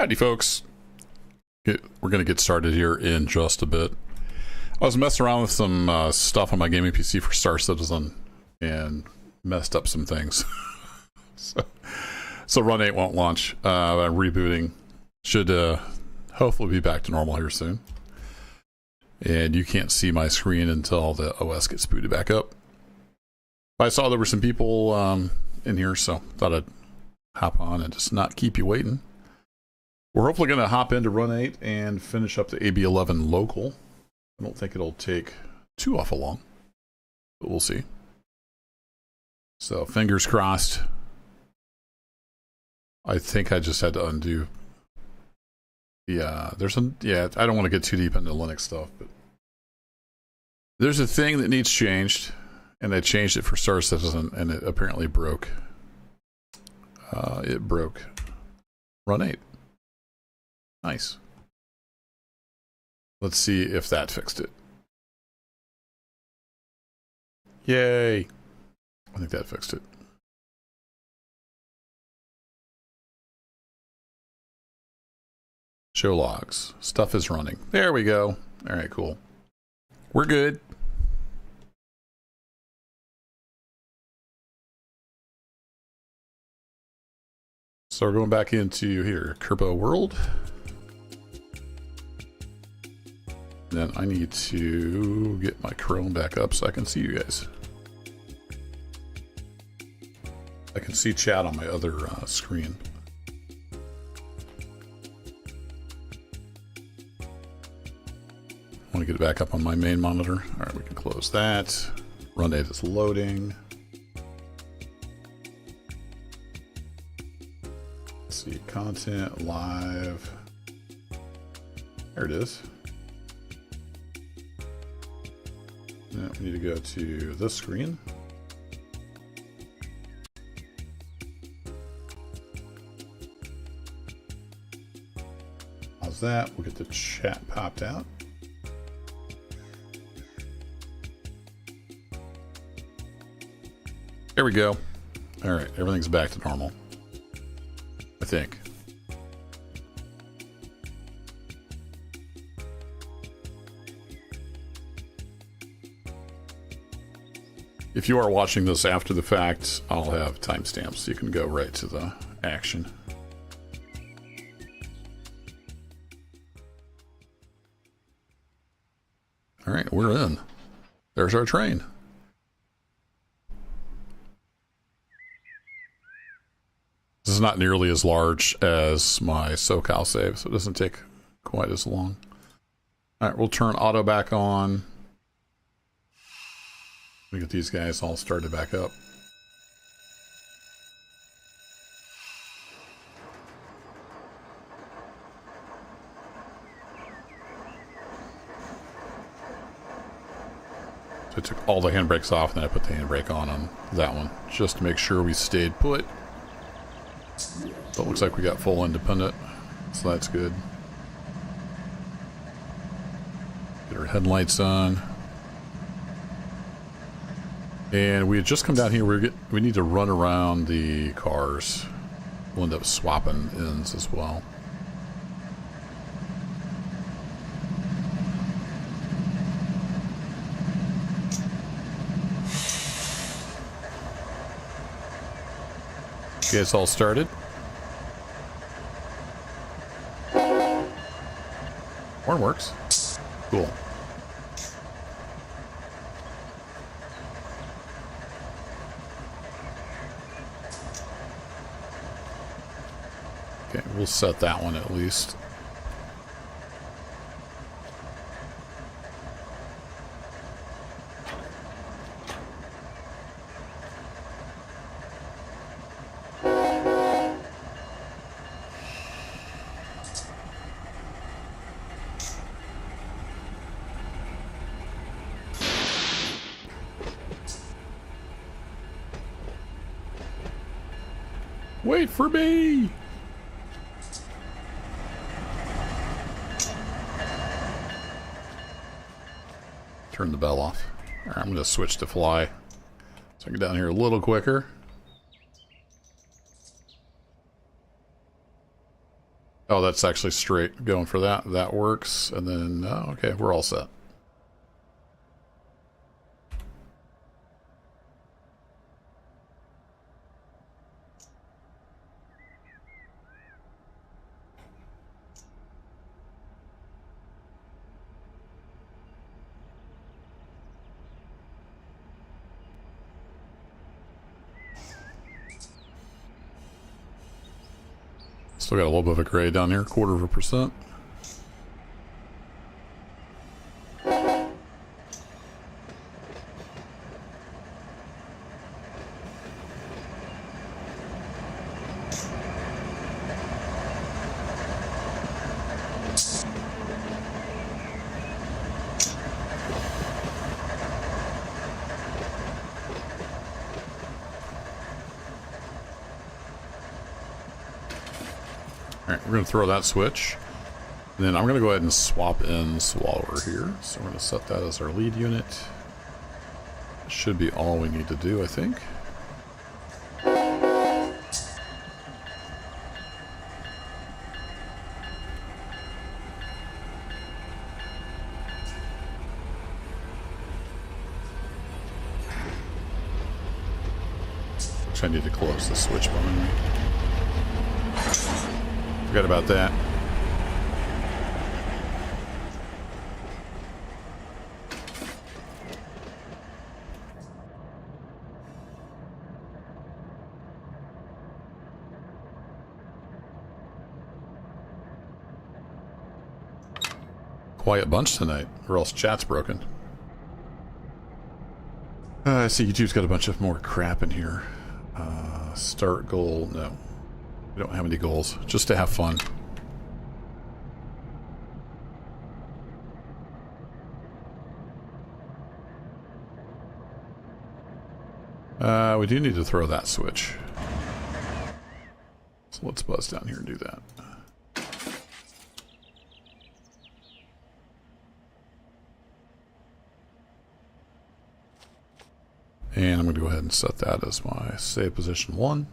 Howdy, folks. We're going to get started here in just a bit. I was messing around with some stuff on my gaming PC for Star Citizen and messed up some things. so Run 8 won't launch. I'm rebooting. Should hopefully be back to normal here soon. And you can't see my screen until the OS gets booted back up. I saw there were some people in here, so thought I'd hop on and just not keep you waiting. We're hopefully going to hop into Run 8 and finish up the AB11 local. I don't think it'll take too awful long, but we'll see. So fingers crossed. I think I just had to undo. Yeah, I don't want to get too deep into Linux stuff, but there's a thing that needs changed, and I changed it for Star Citizen, and it apparently broke. It broke Run 8. Nice. Let's see if that fixed it. Yay. I think that fixed it. Show logs. Stuff is running. There we go. All right, cool. We're good. So we're going back into here, Kerbo World. Then I need to get my Chrome back up so I can see you guys. I can see chat on my other screen. I want to get it back up on my main monitor. All right, we can close that. Run 8 is loading. Let's see, content, live. There it is. Now we need to go to this screen. How's that? We'll get the chat popped out. There we go. All right, everything's back to normal, I think. If you are watching this after the fact, I'll have timestamps so you can go right to the action. All right, we're in. There's our train. This is not nearly as large as my SoCal save, so it doesn't take quite as long. All right, we'll turn auto back on. We get these guys all started back up. So I took all the handbrakes off, and then I put the handbrake on that one, just to make sure we stayed put. So it looks like we got full independent, so that's good. Get our headlights on. And we had just come down here. We need to run around the cars. We'll end up swapping ends as well. Okay, it's all started. Horn works. Cool. Okay, we'll set that one at least. Wait for me! Turn the bell off. All right, I'm going to switch to fly so I can get down here a little quicker. Oh, that's actually straight. Going for that. That works. And then, okay, we're all set. Still got a little bit of a grade down here, 0.25%. Alright, we're going to throw that switch. And then I'm going to go ahead and swap in Swallower here. So we're going to set that as our lead unit. That should be all we need to do, I think. Which I need to close the switch behind me. Forgot about that. Quiet bunch tonight, or else chat's broken. I see YouTube's got a bunch of more crap in here. Start goal, no. We don't have any goals, just to have fun. We do need to throw that switch. So let's buzz down here and do that. And I'm going to go ahead and set that as my save position 1.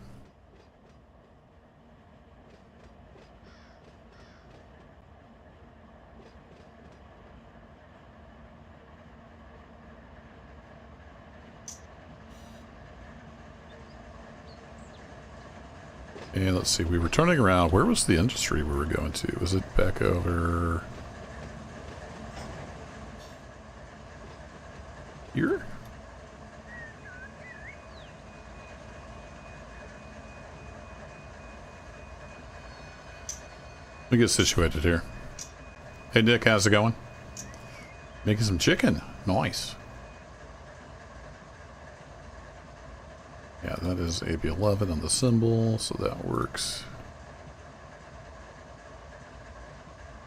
And let's see, we were turning around. Where was the industry we were going to? Was it back over here? Let me get situated here. Hey Nick, how's it going? Making some chicken. Nice. Yeah, that is AB11 on the symbol, so that works.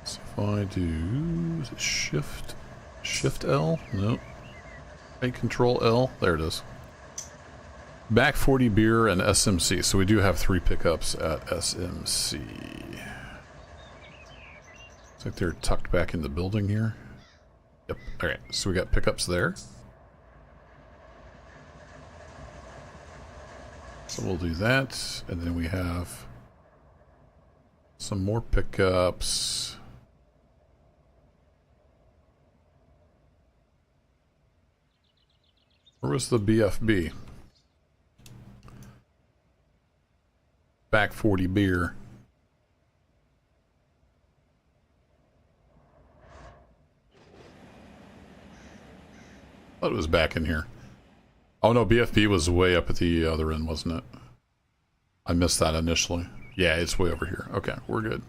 So if I do, is it Shift L? Nope. Hey, Control L. There it is. Back 40 beer and SMC. So we do have 3 pickups at SMC. Looks like they're tucked back in the building here. Yep. Alright, so we got pickups there. So we'll do that, and then we have some more pickups. Where was the BFB? Back 40 beer. Thought it was back in here. Oh no, BFB was way up at the other end, wasn't it? I missed that initially. Yeah, it's way over here. Okay, we're good.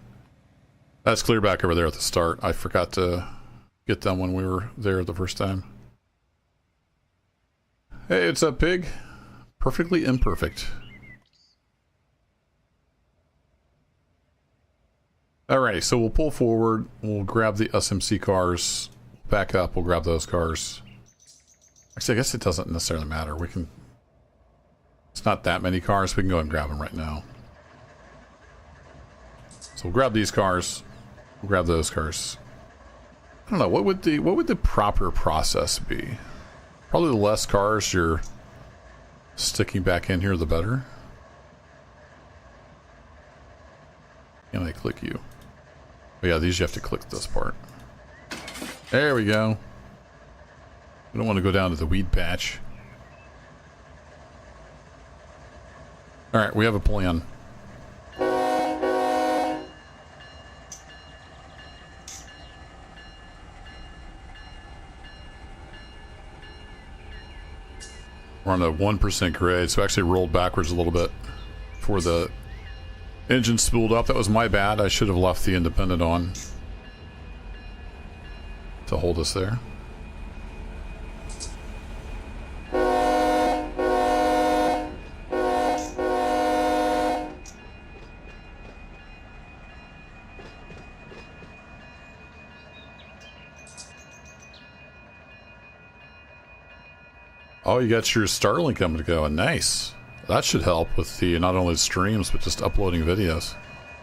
That's clear back over there at the start. I forgot to get them when we were there the first time. Hey, what's up, Pig? Perfectly imperfect. Alrighty, so we'll pull forward. We'll grab the SMC cars. Back up, we'll grab those cars. Actually, I guess it doesn't necessarily matter. We can... It's not that many cars. We can go ahead and grab them right now. So we'll grab these cars. We'll grab those cars. I don't know. What would the proper process be? Probably the less cars you're sticking back in here, the better. Can I click you? Oh yeah, these you have to click this part. There we go. We don't want to go down to the weed patch. Alright, we have a plan. We're on a 1% grade, so actually rolled backwards a little bit before the engine spooled up. That was my bad. I should have left the independent on to hold us there. Oh, you got your Starlink coming to go. Nice. That should help with the not only streams, but just uploading videos.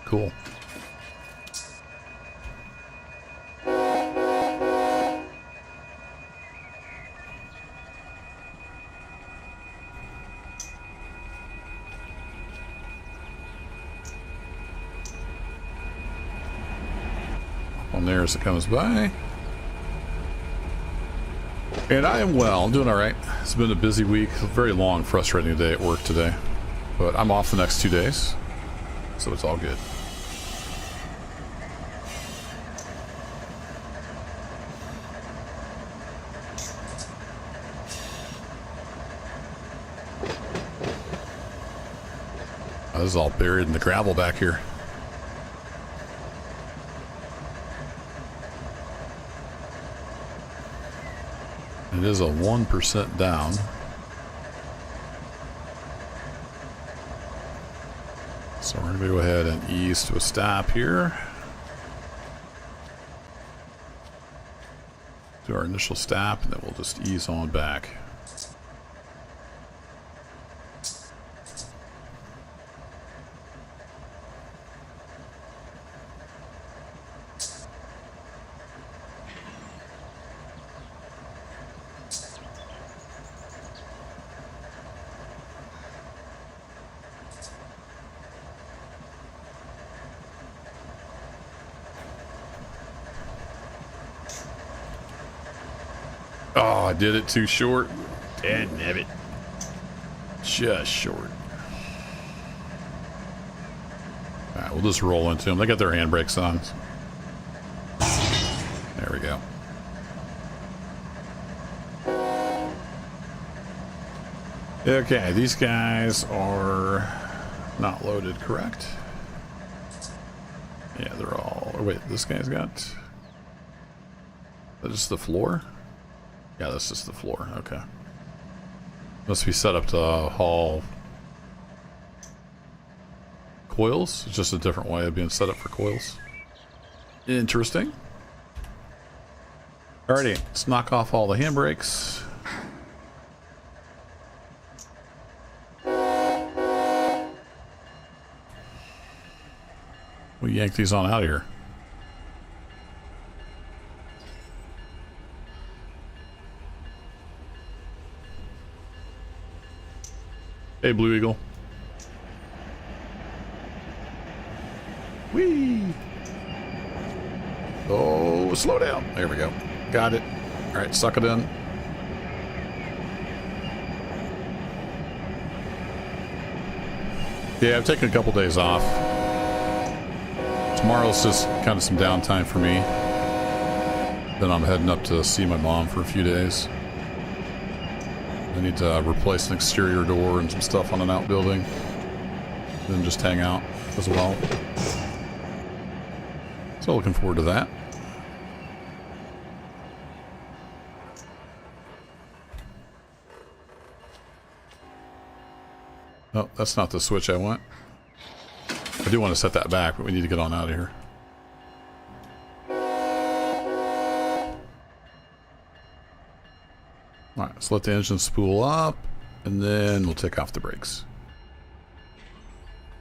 Cool. On there as it comes by. And I am well. I'm doing alright. It's been a busy week. A very long, frustrating day at work today. But I'm off the next 2 days. So it's all good. Oh, this is all buried in the gravel back here. It is a 1% down. So we're going to go ahead and ease to a stop here. Do our initial stop, and then we'll just ease on back. Oh, I did it too short. Damn it. Just short. Alright, we'll just roll into them. They got their handbrakes on. There we go. Okay, these guys are not loaded, correct? Yeah, they're all... Oh, wait, this guy's got... That's just the floor? Yeah, that's just the floor. Okay. Must be set up to haul coils. It's just a different way of being set up for coils. Interesting. Alrighty, let's knock off all the handbrakes. We'll yank these on out of here. Hey, Blue Eagle. Whee! Oh, slow down. There we go. Got it. All right, suck it in. Yeah, I've taken a couple days off. Tomorrow's just kind of some downtime for me. Then I'm heading up to see my mom for a few days. I need to replace an exterior door and some stuff on an outbuilding. Then just hang out as well. So looking forward to that. Oh, that's not the switch I want. I do want to set that back, but we need to get on out of here. Alright, so let the engine spool up, and then we'll take off the brakes.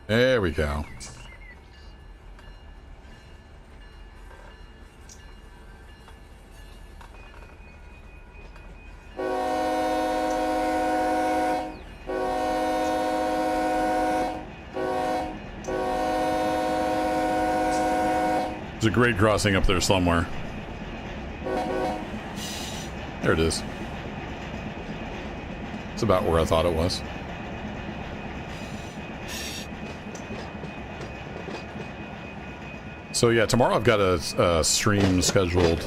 There we go. There's a grade crossing up there somewhere. There it is. It's about where I thought it was. So yeah, tomorrow I've got a stream scheduled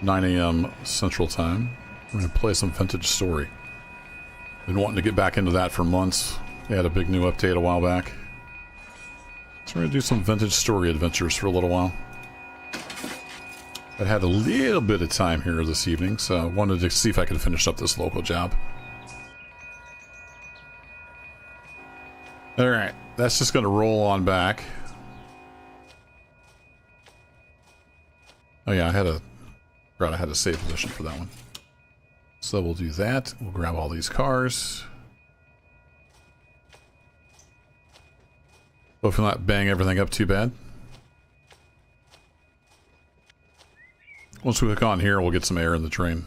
9 a.m. Central Time. We're going to play some Vintage Story. Been wanting to get back into that for months. They had a big new update a while back. So we're going to do some Vintage Story adventures for a little while. I had a little bit of time here this evening, so I wanted to see if I could finish up this local job. Alright, that's just going to roll on back. Oh yeah, I had a save position for that one. So we'll do that. We'll grab all these cars. Hopefully not bang everything up too bad. Once we hook on here, we'll get some air in the train.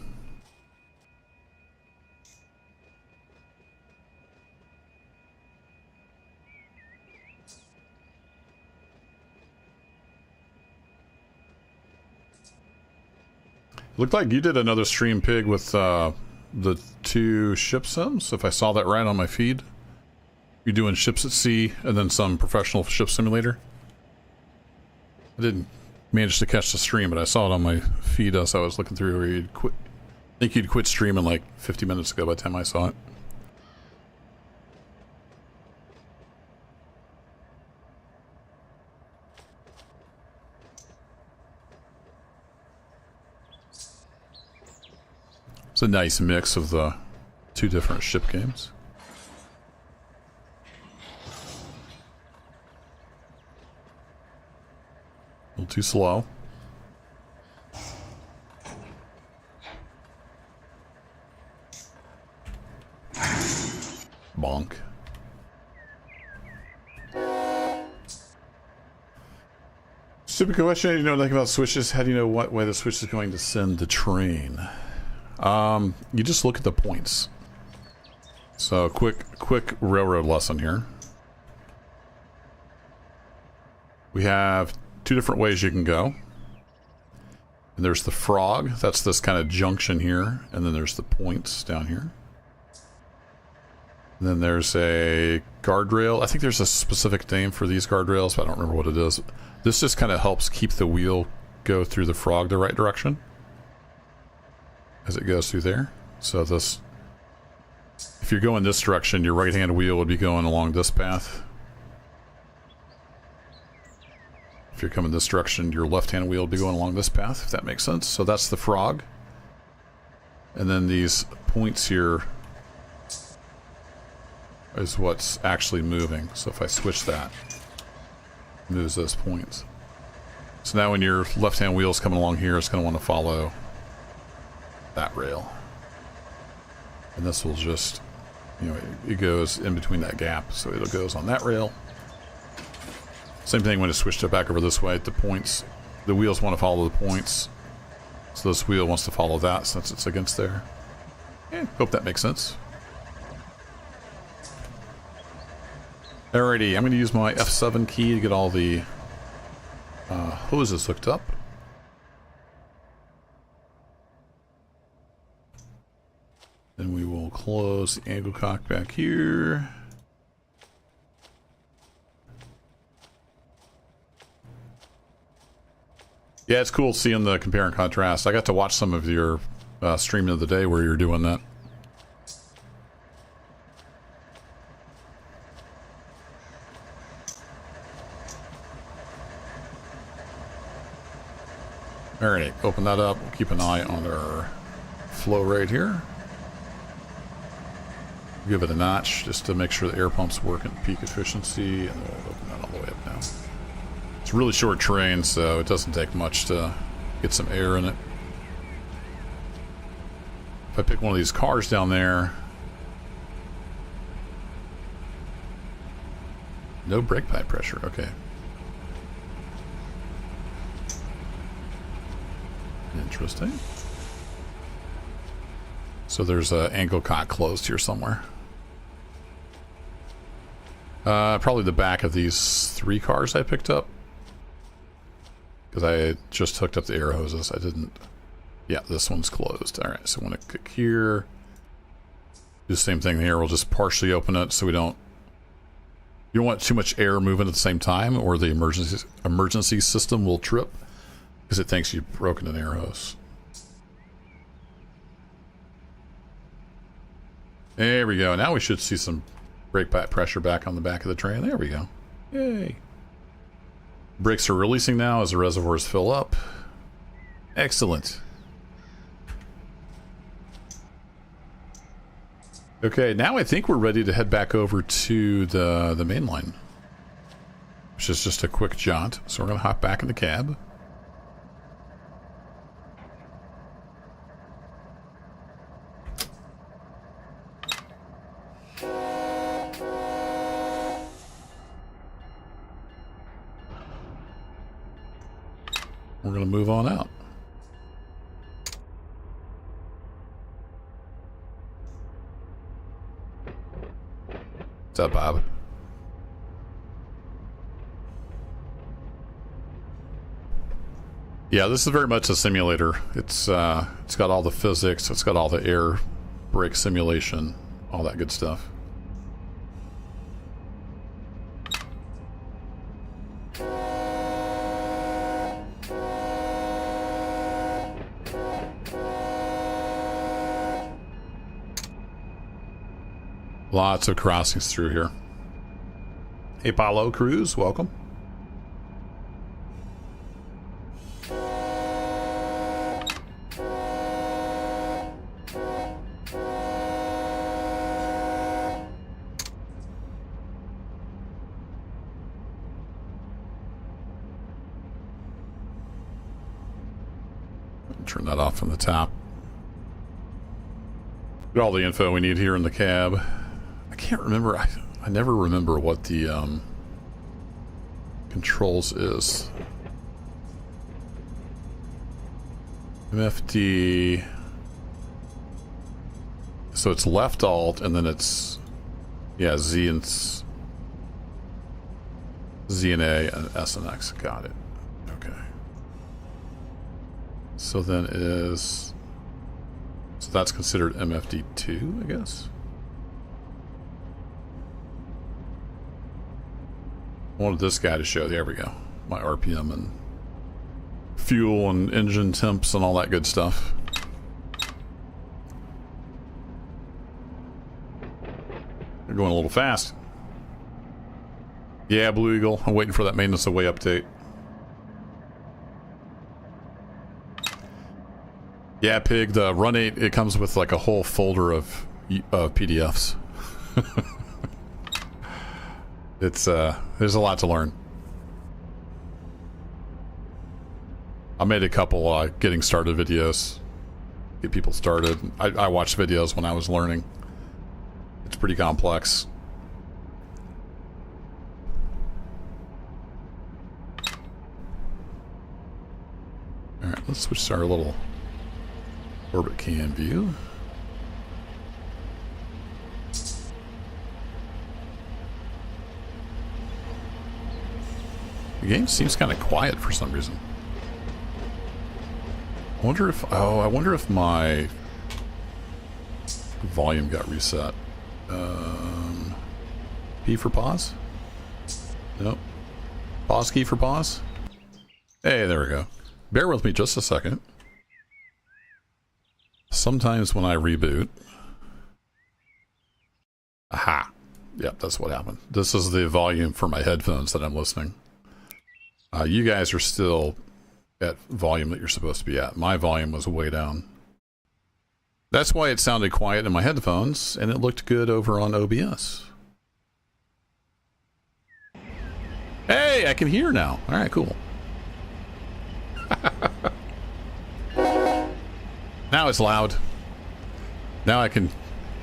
Looked like you did another stream, Pig, with the 2 ship sims, if I saw that right on my feed. You're doing ships at sea and then some professional ship simulator. I didn't manage to catch the stream, but I saw it on my feed as I was looking through where you'd quit. I think you'd quit streaming like 50 minutes ago by the time I saw it. It's a nice mix of the 2 different ship games. A little too slow. Bonk. Stupid question. You know nothing about switches. How do you know what way the switch is going to send the train? You just look at the points. So quick railroad lesson here. We have 2 different ways you can go. And there's the frog, that's this kind of junction here, and then there's the points down here. And then there's a guardrail. I think there's a specific name for these guardrails, but I don't remember what it is. This just kind of helps keep the wheel go through the frog the right direction as it goes through there. So this, if you're going this direction, your right hand wheel would be going along this path. If you're coming this direction, your left hand wheel would be going along this path, if that makes sense. So that's the frog. And then these points here is what's actually moving. So if I switch that, it moves those points. So now when your left hand wheel is coming along here, it's going to want to follow that rail. And this will just, you know, it goes in between that gap. So it goes on that rail. Same thing when it switched it back over this way. The points, the wheels want to follow the points. So this wheel wants to follow that since it's against there. Yeah, hope that makes sense. Alrighty, I'm going to use my F7 key to get all the hoses hooked up. Then we will close the angle cock back here. Yeah, it's cool seeing the compare and contrast. I got to watch some of your streaming of the day where you're doing that. Alright, open that up. We'll keep an eye on our flow rate here. Give it a notch just to make sure the air pumps work at peak efficiency, and we'll open that all the way up now. It's a really short train, so it doesn't take much to get some air in it. If I pick one of these cars down there, no brake pipe pressure, okay. Interesting. So there's an angle cock closed here somewhere. Probably the back of these 3 cars I picked up. because I just hooked up the air hoses. I didn't. Yeah, this one's closed. All right, so I want to click here. Do the same thing here. We'll just partially open it so we don't. You don't want too much air moving at the same time, or the emergency system will trip because it thinks you've broken an air hose. There we go. Now we should see some brake pad pressure back on the back of the train. There we go. Yay. Brakes are releasing now as the reservoirs fill up. Excellent. Okay, now I think we're ready to head back over to the main line, which is just a quick jaunt. So we're going to hop back in the cab. We're going to move on out. What's up, Bob? Yeah, this is very much a simulator. It's got all the physics, it's got all the air brake simulation, all that good stuff. Lots of crossings through here. Hey, Paulo Cruz, welcome. Turn that off from the top. Get all the info we need here in the cab. I can't remember. I never remember what the controls is. MFD. So it's left alt and then it's Z and A and S and X. Got it. Okay. So then it is. So that's considered MFD2, I guess. I wanted this guy to show. There we go. My RPM and fuel and engine temps and all that good stuff. They're going a little fast. Yeah, Blue Eagle. I'm waiting for that maintenance away update. Yeah, Pig, the Run 8, it comes with like a whole folder of PDFs. It's, there's a lot to learn. I made a couple getting started videos. Get people started. I watched videos when I was learning. It's pretty complex. Alright, let's switch to our little orbit cam view. The game seems kind of quiet for some reason. I wonder if my volume got reset. P for pause? Nope. Pause key for pause? Hey, there we go. Bear with me just a second. Sometimes when I reboot... Aha! Yep, that's what happened. This is the volume for my headphones that I'm listening. You guys are still at volume that you're supposed to be at. My volume was way down. That's why it sounded quiet in my headphones, and it looked good over on OBS. Hey, I can hear now. All right, cool. Now it's loud. Now I can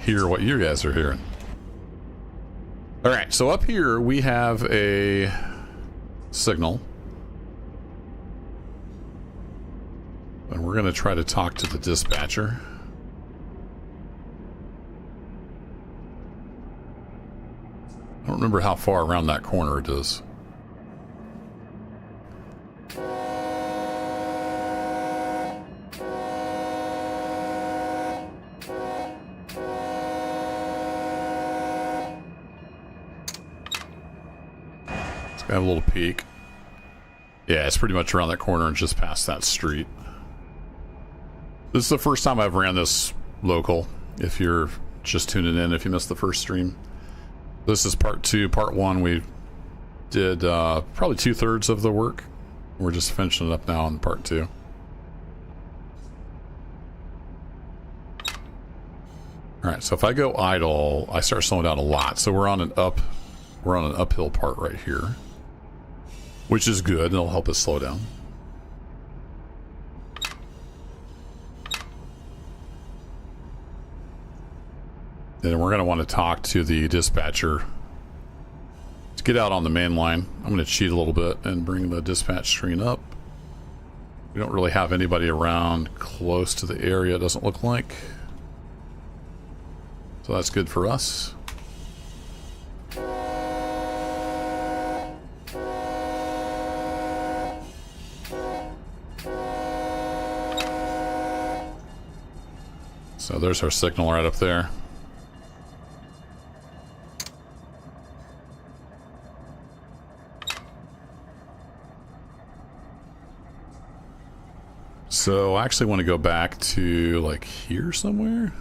hear what you guys are hearing. All right, so up here we have a signal. And we're going to try to talk to the dispatcher. I don't remember how far around that corner it is. Got a little peak. Yeah, it's pretty much around that corner and just past that street. This is the first time I've ran this local, if you're just tuning in, if you missed the first stream. This is part 2. Part 1, we did probably 2/3 of the work. We're just finishing it up now on part 2. Alright, so if I go idle, I start slowing down a lot. So we're on an uphill part right here, which is good, and it'll help us slow down. Then we're going to want to talk to the dispatcher to get out on the main line. I'm going to cheat a little bit and bring the dispatch screen up. We don't really have anybody around close to the area, it doesn't look like. So that's good for us. So there's our signal right up there. So I actually want to go back to like here somewhere.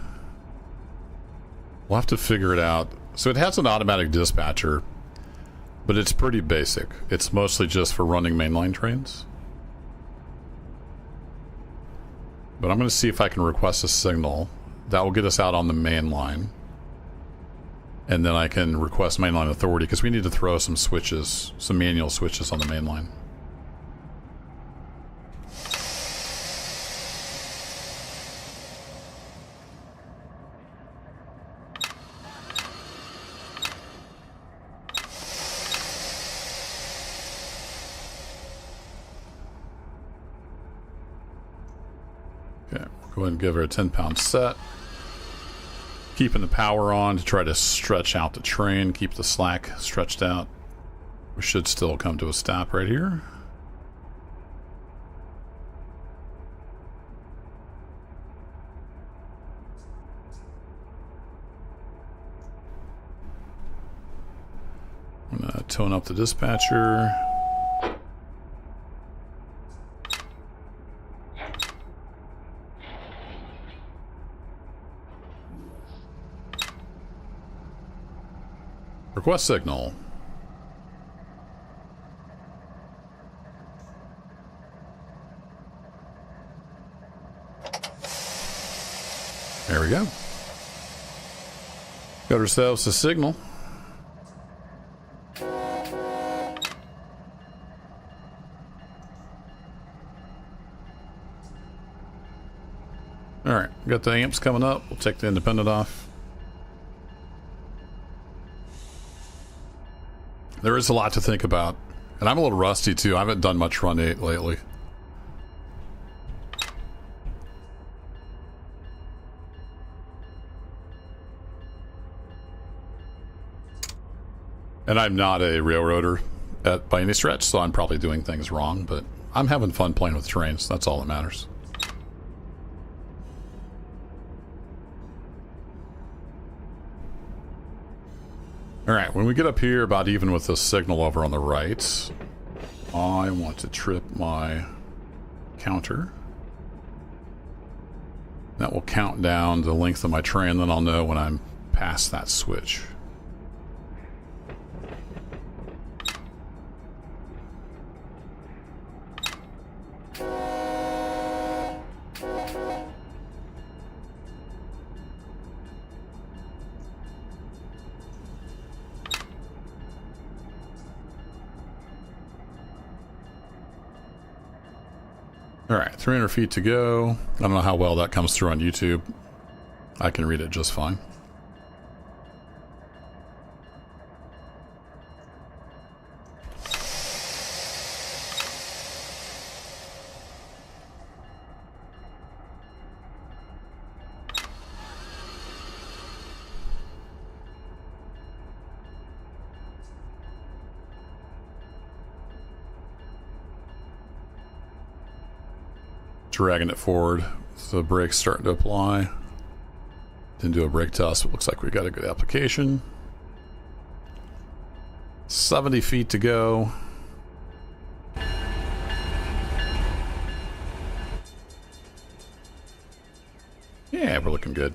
We'll have to figure it out. So it has an automatic dispatcher, but it's pretty basic. It's mostly just for running mainline trains. But I'm going to see if I can request a signal. That will get us out on the main line. And then I can request mainline authority because we need to throw some switches, some manual switches on the main line. Go ahead and give her a 10-pound set. Keeping the power on to try to stretch out the train, keep the slack stretched out. We should still come to a stop right here. I'm going to tone up the dispatcher. Request signal. There we go. Got ourselves a signal. Alright, got the amps coming up. We'll take the independent off. There is a lot to think about. And I'm a little rusty too. I haven't done much Run 8 lately. And I'm not a railroader by any stretch, so I'm probably doing things wrong, but I'm having fun playing with trains. That's all that matters. Alright, when we get up here about even with the signal over on the right, I want to trip my counter. That will count down the length of my train, then I'll know when I'm past that switch. Alright, 300 feet to go. I don't know how well that comes through on YouTube. I can read it just fine. Dragging it forward. So the brake's starting to apply. Didn't do a brake test, but looks like we got a good application. 70 feet to go. Yeah, we're looking good.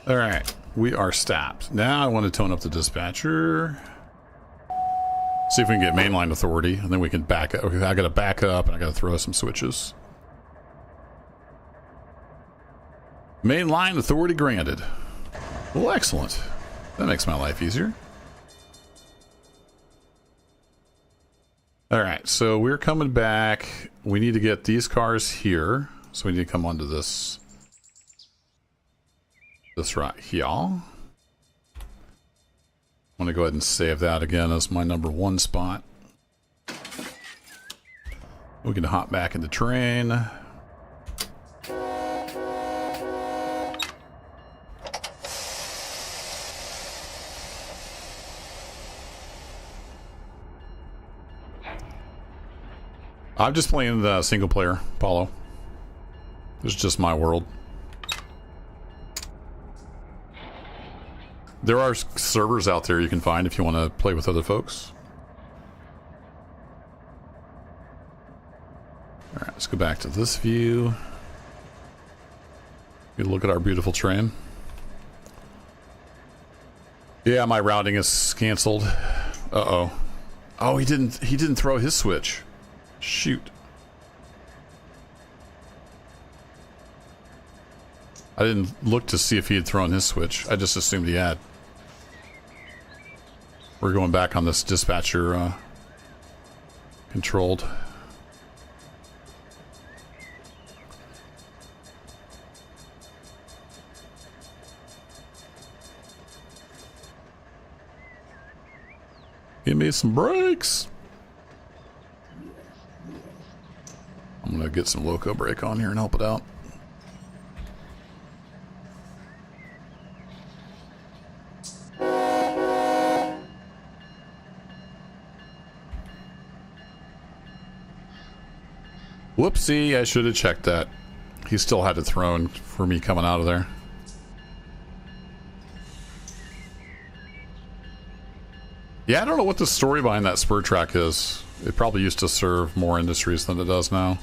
All right, we are stopped. Now I want to tone up the dispatcher. See if we can get mainline authority, and then we can back up. Okay, I got to back up, and I got to throw some switches. Mainline authority granted. Well, excellent. That makes my life easier. All right, so we're coming back. We need to get these cars here, so we need to come onto this. This right here. I'm going to go ahead and save that again as my number 1 spot. We can hop back into train. I'm just playing the single player, Paulo. This is just my world. There are servers out there you can find if you want to play with other folks. Alright, let's go back to this view. Get a look at our beautiful train. Yeah, my routing is canceled. Uh-oh. Oh, he didn't throw his switch. Shoot. I didn't look to see if he had thrown his switch. I just assumed he had. We're going back on this dispatcher controlled. Give me some brakes. I'm gonna get some loco brake on here and help it out. Whoopsie, I should have checked that. He still had it thrown for me coming out of there. Yeah, I don't know what the story behind that spur track is. It probably used to serve more industries than it does now.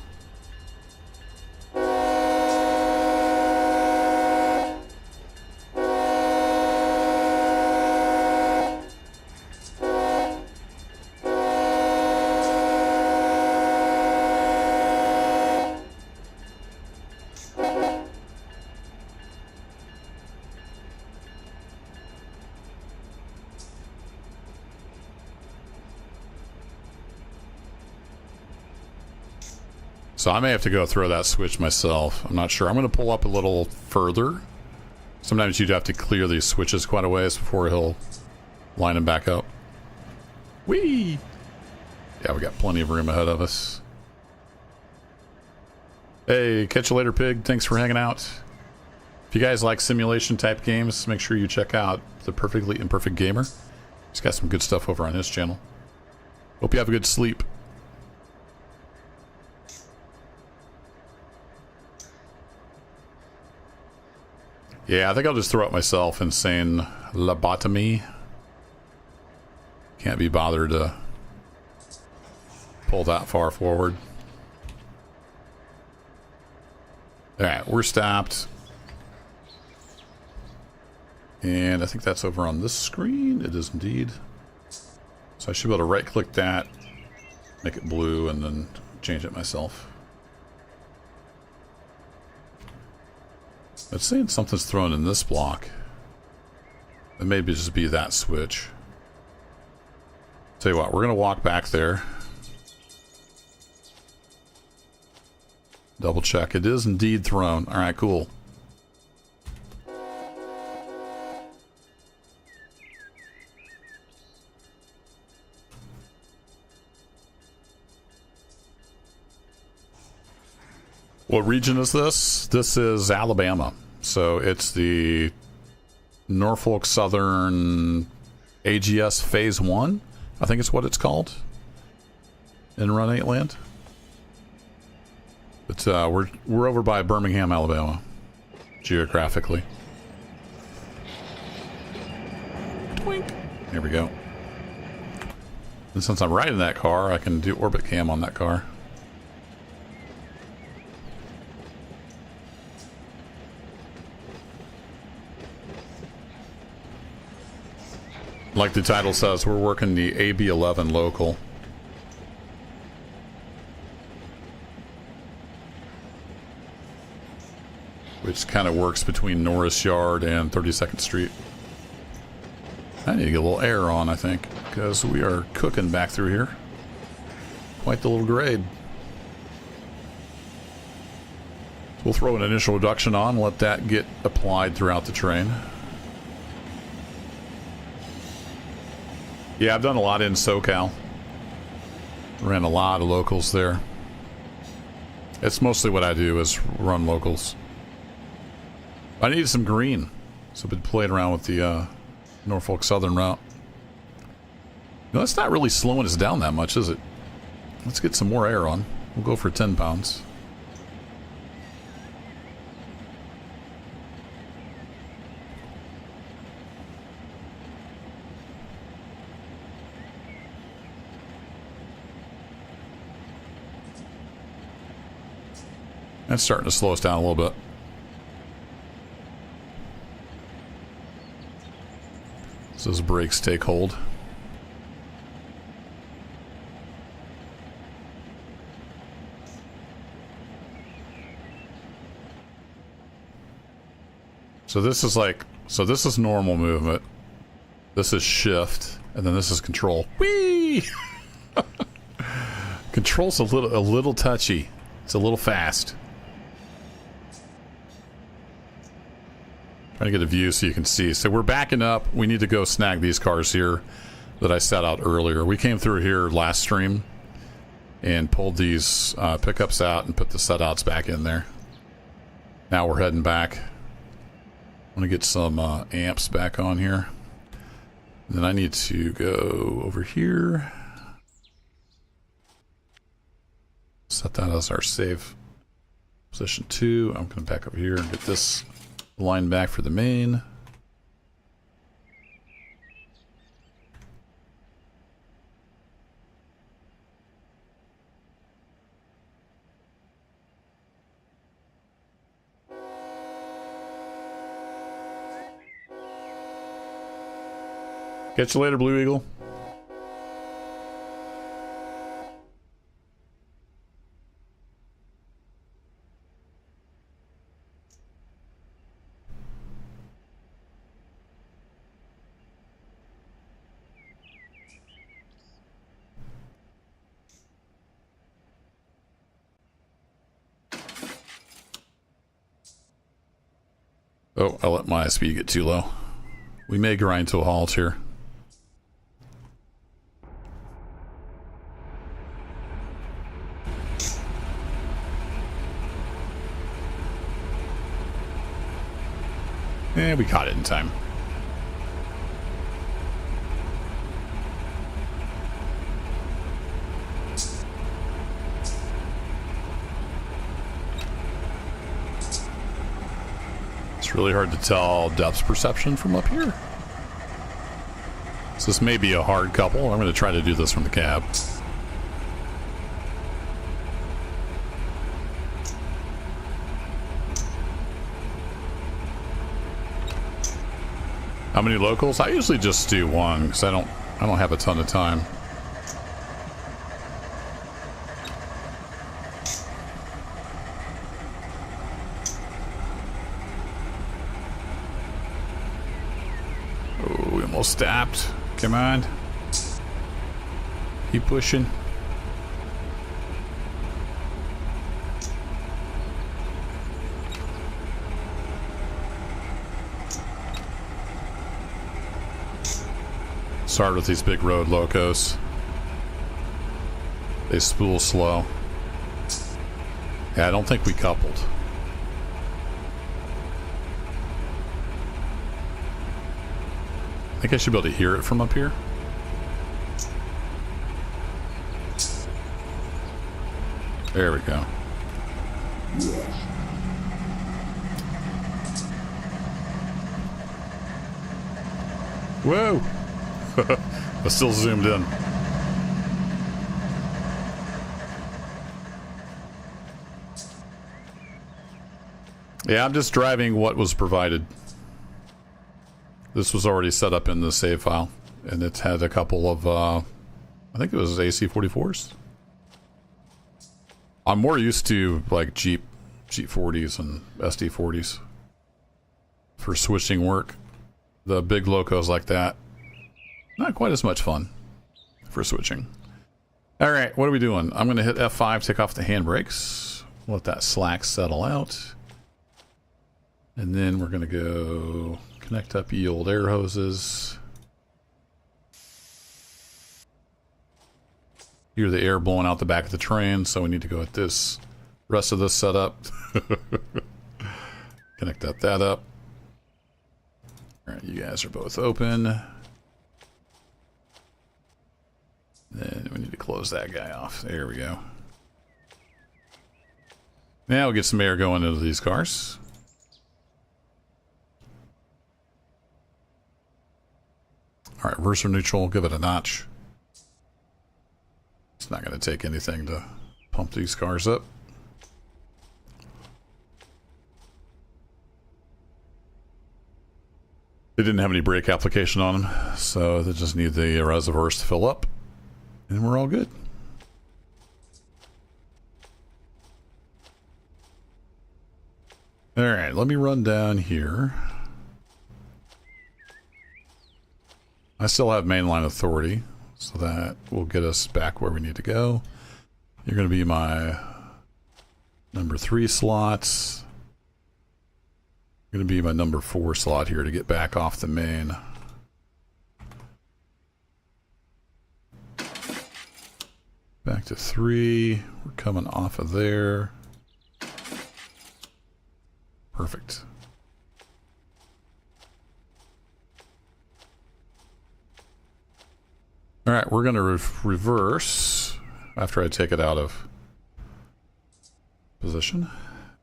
So I may have to go throw that switch myself. I'm not sure. I'm going to pull up a little further. Sometimes you'd have to clear these switches quite a ways before he'll line them back up. Whee! Yeah, we got plenty of room ahead of us. Hey, catch you later, pig. Thanks for hanging out. If you guys like simulation type games, make sure you check out The Perfectly Imperfect Gamer. He's got some good stuff over on his channel. Hope you have a good sleep. Yeah, I think I'll just throw it myself, insane lobotomy. Can't be bothered to pull that far forward. Alright, we're stopped. And I think that's over on this screen. It is indeed. So I should be able to right click that, make it blue, and then change it myself. It's saying something's thrown in this block. It may just be that switch. Tell you what, we're going to walk back there. Double check. It is indeed thrown. Alright, cool. What region is this? This is Alabama. So it's the Norfolk Southern AGS Phase 1, I think it's what it's called in Run 8 land. But we're over by Birmingham, Alabama, geographically. Twink. Here we go. And since I'm riding that car, I can do orbit cam on that car. Like the title says, we're working the AB11 local. Which kind of works between Norris Yard and 32nd Street. I need to get a little air on, I think, because we are cooking back through here. Quite the little grade. We'll throw an initial reduction on, let that get applied throughout the train. Yeah, I've done a lot in SoCal. Ran a lot of locals there. It's mostly what I do is run locals. I needed some green, so I've been playing around with the Norfolk Southern route. No, that's not really slowing us down that much, is it? Let's get some more air on. We'll go for 10 pounds. That's starting to slow us down a little bit. So those brakes take hold. So this is like, so this is normal movement. This is shift, and then this is control. Whee! Control's a little touchy. It's a little fast. Trying to get a view so you can see. So we're backing up. We need to go snag these cars here that I set out earlier. We came through here last stream and pulled these pickups out and put the set outs back in there. Now we're heading back. I'm gonna get some amps back on here. And then I need to go over here. Set that as our save position 2. I'm gonna back up here and get this line back for the main. Catch you later, Blue Eagle. Oh, I let my speed get too low. We may grind to a halt here. We caught it in time. It's really hard to tell depth perception from up here. So this may be a hard couple. I'm going to try to do this from the cab. How many locals? I usually just do one because I don't have a ton of time. Oh, we almost stopped. Come on. Keep pushing. Start with these big road locos. They spool slow. Yeah, I don't think we coupled. I think I should be able to hear it from up here. There we go. Whoa! I still zoomed in. Yeah, I'm just driving what was provided. This was already set up in the save file, and it had a couple of, I think it was AC-44s. I'm more used to like Jeep 40s and SD 40s for switching work. The big locos like that, not quite as much fun for switching. All right, what are we doing? I'm going to hit F5, take off the handbrakes, let that slack settle out. And then we're going to go connect up ye old air hoses. Hear the air blowing out the back of the train, so we need to go at this rest of this setup. Connect that up. All right, you guys are both open. Then we need to close that guy off. There we go. Now we'll get some air going into these cars. All right, reverse or neutral, give it a notch. It's not going to take anything to pump these cars up. They didn't have any brake application on them, so they just need the reservoirs to fill up, and we're all good. All right, let me run down here. I still have mainline authority, so that will get us back where we need to go. You're going to be my number 3 slots. Going to be my number 4 slot here to get back off the main. Back to 3. We're coming off of there. Perfect. All right, we're going to reverse after I take it out of position.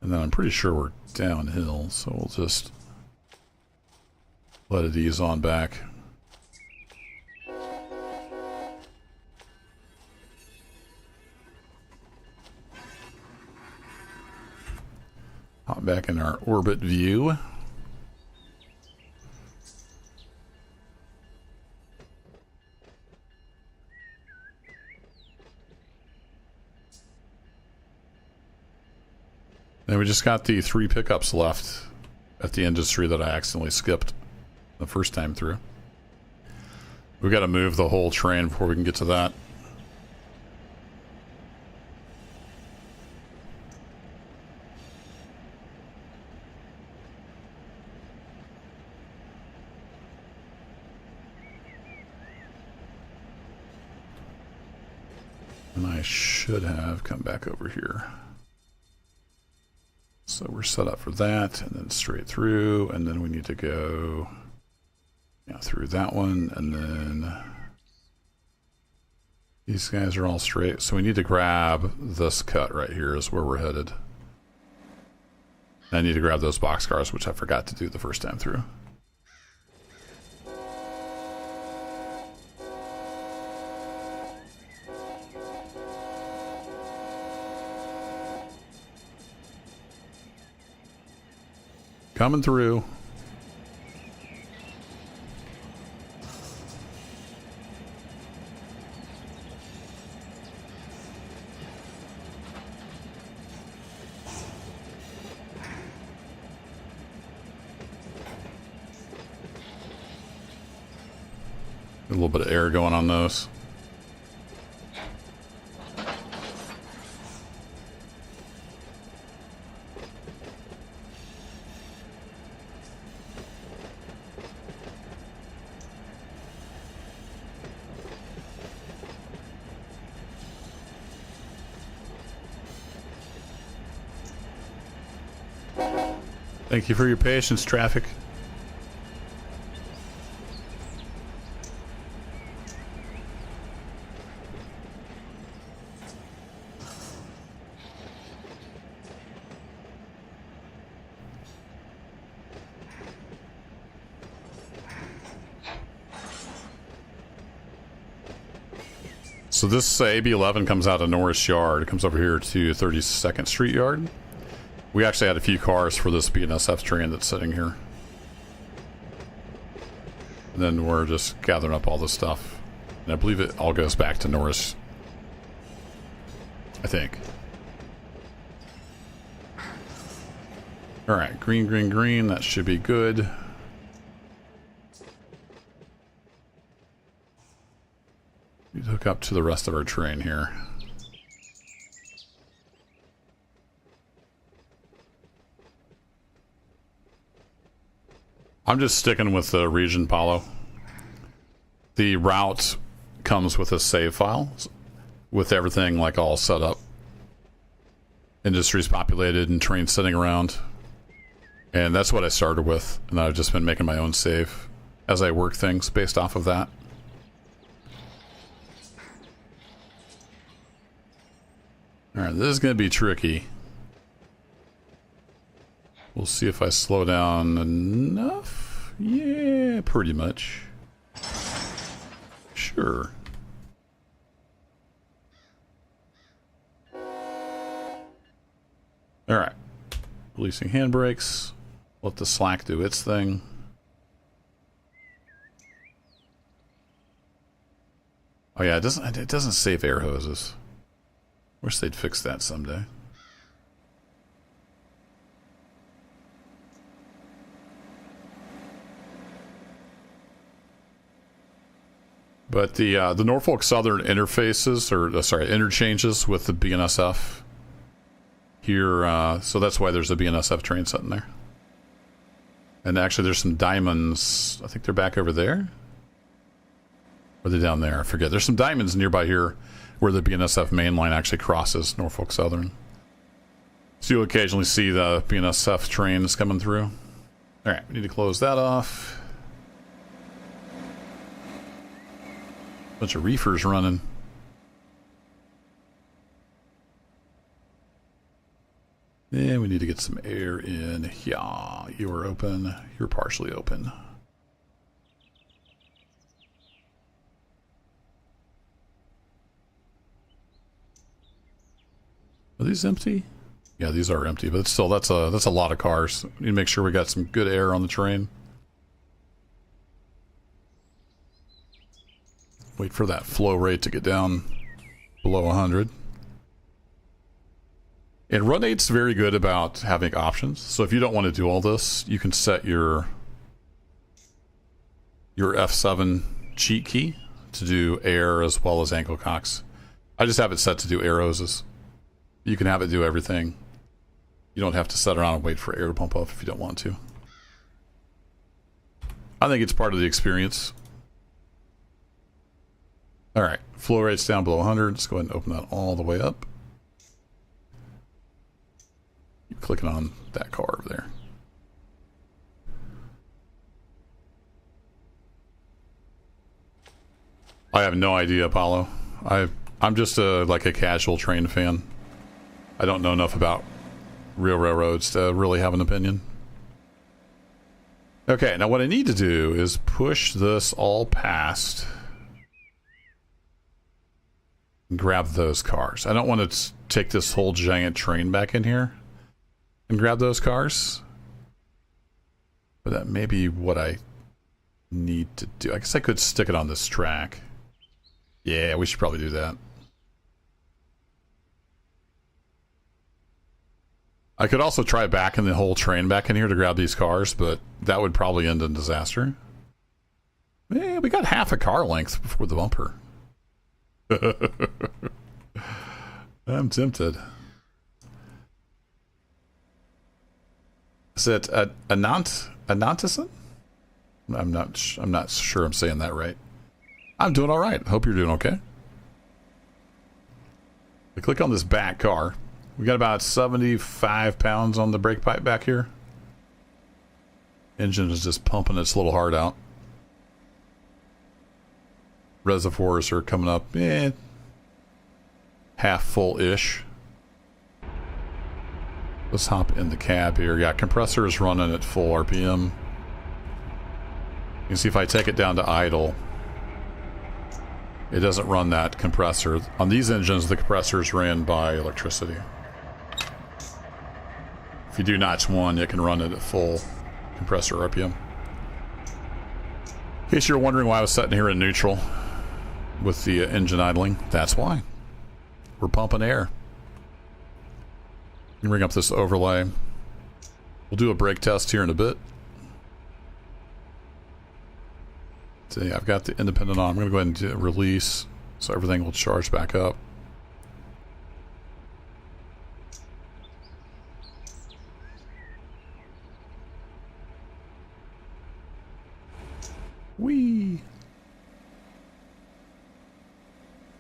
And then I'm pretty sure we're downhill, so we'll just let it ease on back. Hop back in our orbit view. And we just got the 3 pickups left at the industry that I accidentally skipped the first time through. We've got to move the whole train before we can get to that. And I should have come back over here. So we're set up for that, and then straight through, and then we need to go through that one, and then these guys are all straight. So we need to grab this cut right here is where we're headed. And I need to grab those boxcars, which I forgot to do the first time through. Coming through. A little bit of air going on those. Thank you for your patience, traffic. So this AB11 comes out of Norris Yard. It comes over here to 32nd Street Yard. We actually had a few cars for this BNSF train that's sitting here. And then we're just gathering up all this stuff. And I believe it all goes back to Norris. I think. Alright, green, green, green. That should be good. We hook up to the rest of our train here. I'm just sticking with the region, Paulo. The route comes with a save file with everything like all set up. Industries populated and trains sitting around. And that's what I started with. And I've just been making my own save as I work things based off of that. Alright, this is going to be tricky. We'll see if I slow down enough. Yeah, pretty much. Sure. Alright. Releasing handbrakes. Let the slack do its thing. Oh yeah, it doesn't save air hoses. Wish they'd fix that someday. But the Norfolk Southern interfaces, or sorry, interchanges with the BNSF here, so that's why there's a BNSF train sitting there. And actually there's some diamonds, I think they're back over there. Or are they down there? I forget. There's some diamonds nearby here where the BNSF main line actually crosses Norfolk Southern. So you'll occasionally see the BNSF trains coming through. Alright, we need to close that off. Bunch of reefers running. And we need to get some air in. Yeah, you are open. You're partially open. Are these empty? Yeah, these are empty, but still, that's a lot of cars. We need to make sure we got some good air on the train. Wait for that flow rate to get down below 100. And Run 8's very good about having options. So if you don't want to do all this, you can set your F7 cheat key to do air as well as ankle cocks. I just have it set to do air hoses. You can have it do everything. You don't have to sit around and wait for air to pump up if you don't want to. I think it's part of the experience. Alright, flow rate's down below 100. Let's go ahead and open that all the way up. Keep clicking on that car over there. I have no idea, Apollo. I'm just like a casual train fan. I don't know enough about real railroads to really have an opinion. Okay, now what I need to do is push this all past and grab those cars. I don't want to take this whole giant train back in here and grab those cars. But that may be what I need to do. I guess I could stick it on this track. Yeah, we should probably do that. I could also try backing the whole train back in here to grab these cars, but that would probably end in disaster. Yeah, we got half a car length before the bumper. I'm tempted. Is it Anantison? I'm not sure I'm saying that right. I'm doing all right. Hope you're doing okay. I click on this back car. We got about 75 pounds on the brake pipe back here. Engine is just pumping its little heart out. Reservoirs are coming up, half full-ish. Let's hop in the cab here. Yeah, compressor is running at full RPM. You can see if I take it down to idle, It doesn't run that compressor. On these engines, the compressor is ran by electricity. If you do notch 1, it can run it at full compressor RPM. In case you're wondering why I was sitting here in neutral with the engine idling, that's why. We're pumping air. Bring up this overlay. We'll do a brake test here in a bit. See, I've got the independent on. I'm going to go ahead and do release so everything will charge back up. Whee!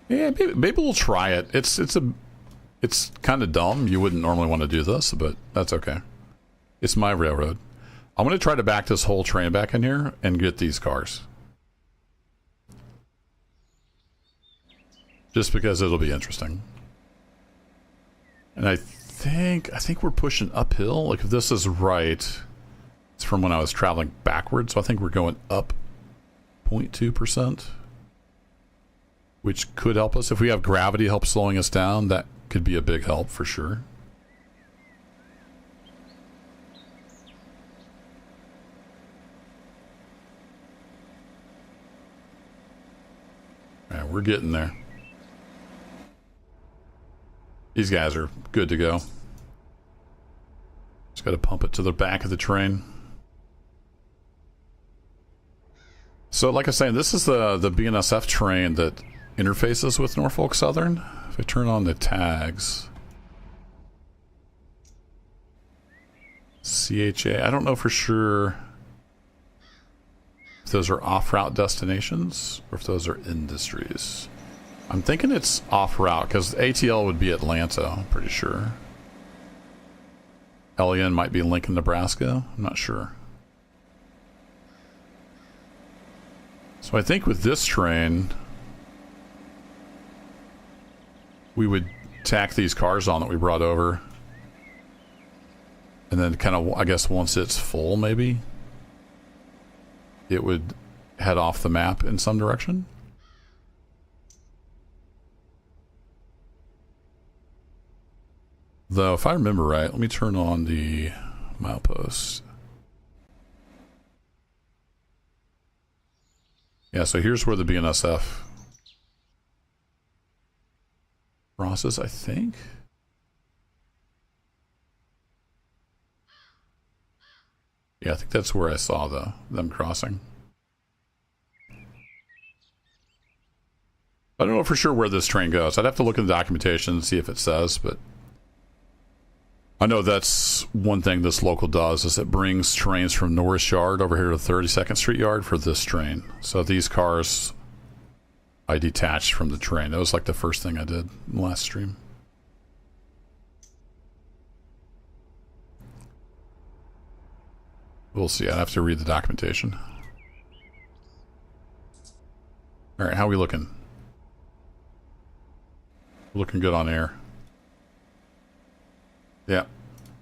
Yeah, maybe we'll try it. It's kind of dumb. You wouldn't normally want to do this, but that's okay. It's my railroad. I'm going to try to back this whole train back in here and get these cars. Just because it'll be interesting. And I think we're pushing uphill. Like if this is right, it's from when I was traveling backwards. So I think we're going up 0.2%, which could help us. If we have gravity help slowing us down, that could be a big help for sure. Yeah, we're getting there. These guys are good to go. Just got to pump it to the back of the train. So like I was saying, this is the BNSF train that interfaces with Norfolk Southern. If I turn on the tags, CHA, I don't know for sure if those are off-route destinations or if those are industries. I'm thinking it's off-route because ATL would be Atlanta, I'm pretty sure. LEN might be Lincoln, Nebraska. I'm not sure. So I think with this train, we would tack these cars on that we brought over. And then kind of, I guess once it's full, maybe, it would head off the map in some direction. Though, if I remember right, let me turn on the milepost. Yeah, so here's where the BNSF crosses, I think. Yeah, I think that's where I saw them crossing. I don't know for sure where this train goes. I'd have to look in the documentation and see if it says, but I know that's one thing this local does, is it brings trains from Norris Yard over here to 32nd Street Yard for this train. So these cars I detached from the train. That was like the first thing I did in the last stream. We'll see. I'd have to read the documentation. All right, how are we looking? We're looking good on air. Yeah,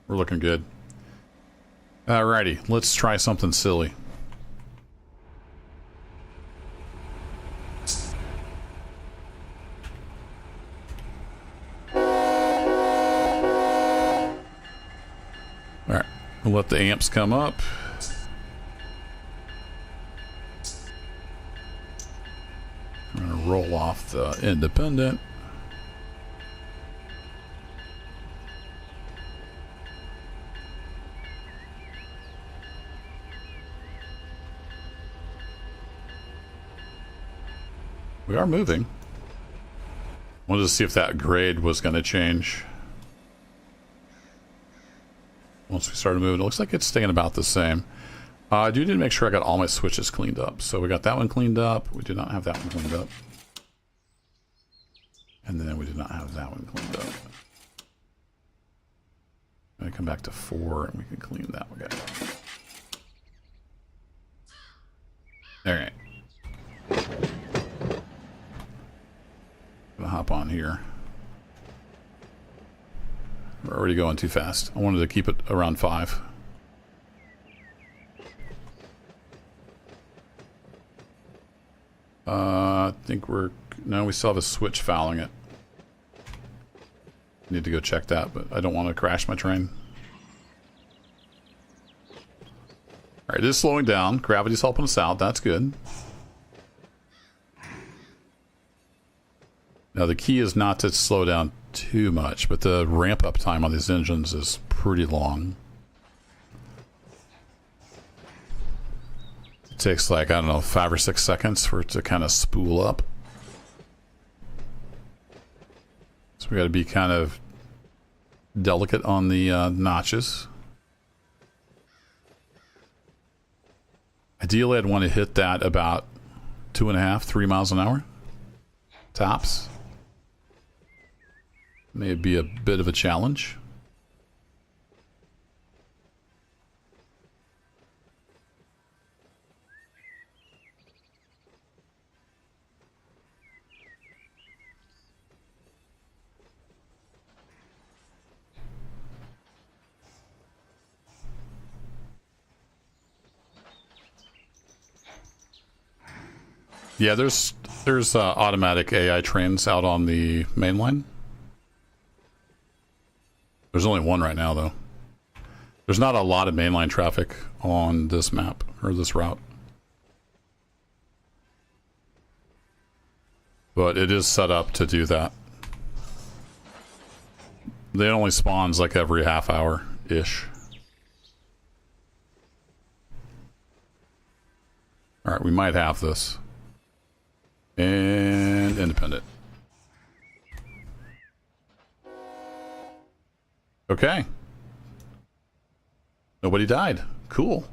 we're looking good. Alrighty, let's try something silly. Alright, we'll let the amps come up. I'm gonna roll off the independent. We are moving. Wanted to see if that grade was going to change once we started moving. It looks like it's staying about the same. I do need to make sure I got all my switches cleaned up. So we got that one cleaned up. We do not have that one cleaned up. And then we did not have that one cleaned up. I'm going to come back to 4 and we can clean that one up. Alright. Gonna hop on here. We're already going too fast. I wanted to keep it around 5. I think we're No, we still have a switch fouling it. Need to go check that, but I don't want to crash my train. Alright, it is slowing down. Gravity's helping us out. That's good. Now, the key is not to slow down too much, but the ramp-up time on these engines is pretty long. It takes like, I don't know, 5 or 6 seconds for it to kind of spool up. So we got to be kind of delicate on the notches. Ideally, I'd want to hit that about 2.5, 3 miles an hour. Tops. May be a bit of a challenge. Yeah, there's automatic AI trains out on the main line. There's only one right now, though. There's not a lot of mainline traffic on this map, or this route. But it is set up to do that. It only spawns like every half hour-ish. Alright, we might have this. And independent. Okay. Nobody died. Cool.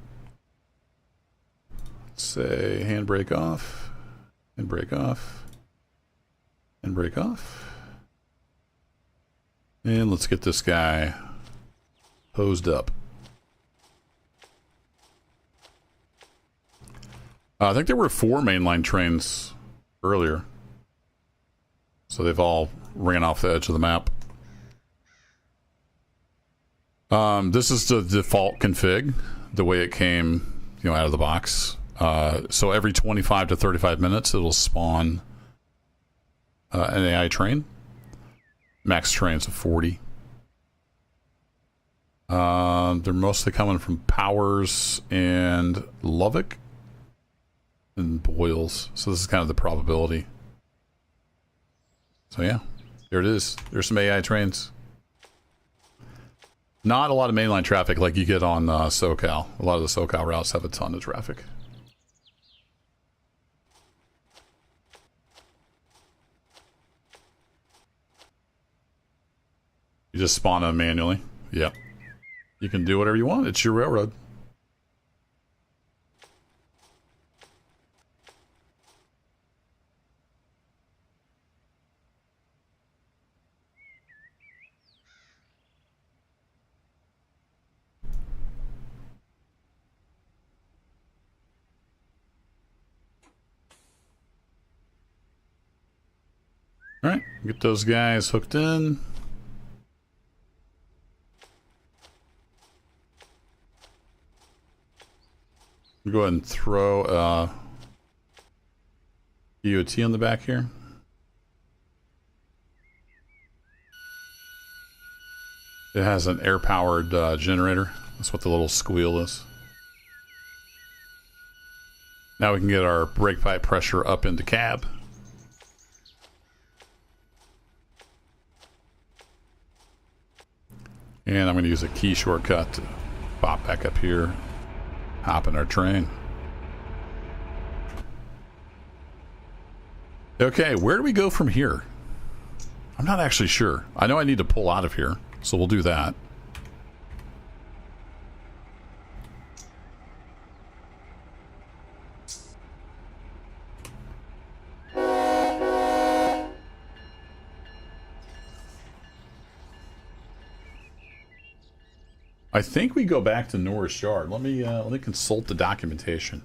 Let's say handbrake off. Handbrake off. Handbrake off. And let's get this guy hosed up. I think there were 4 mainline trains earlier. So they've all ran off the edge of the map. This is the default config, the way it came, out of the box. So every 25 to 35 minutes, it'll spawn an AI train. Max trains of 40. They're mostly coming from Powers and Lovick and Boyles. So this is kind of the probability. So yeah, there it is. There's some AI trains. Not a lot of mainline traffic like you get on SoCal. A lot of the SoCal routes have a ton of traffic. You just spawn them manually. Yep. You can do whatever you want. It's your railroad. Alright, get those guys hooked in. Go ahead and throw EOT on the back here. It has an air-powered generator. That's what the little squeal is. Now we can get our brake pipe pressure up into cab. And I'm going to use a key shortcut to pop back up here, hop in our train. Okay, where do we go from here? I'm not actually sure. I know I need to pull out of here, so we'll do that. I think we go back to Norris Yard. Let me consult the documentation.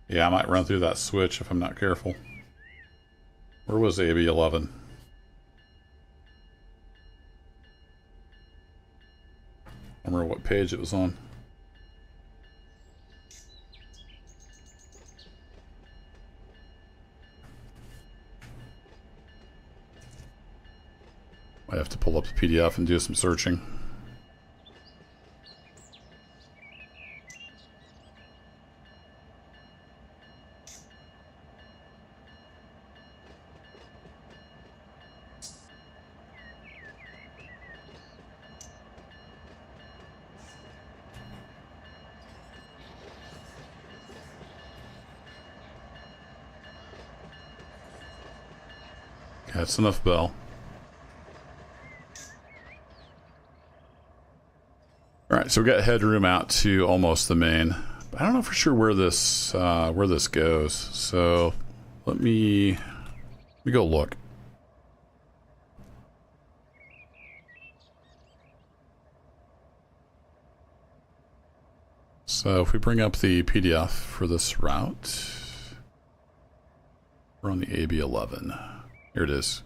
Yeah, I might run through that switch if I'm not careful. Where was AB11? I don't remember what page it was on. I have to pull up the PDF and do some searching. That's enough bell. Alright, so we got headroom out to almost the main. I don't know for sure where this goes. So let me go look. So if we bring up the PDF for this route, we're on the AB11. Here it is.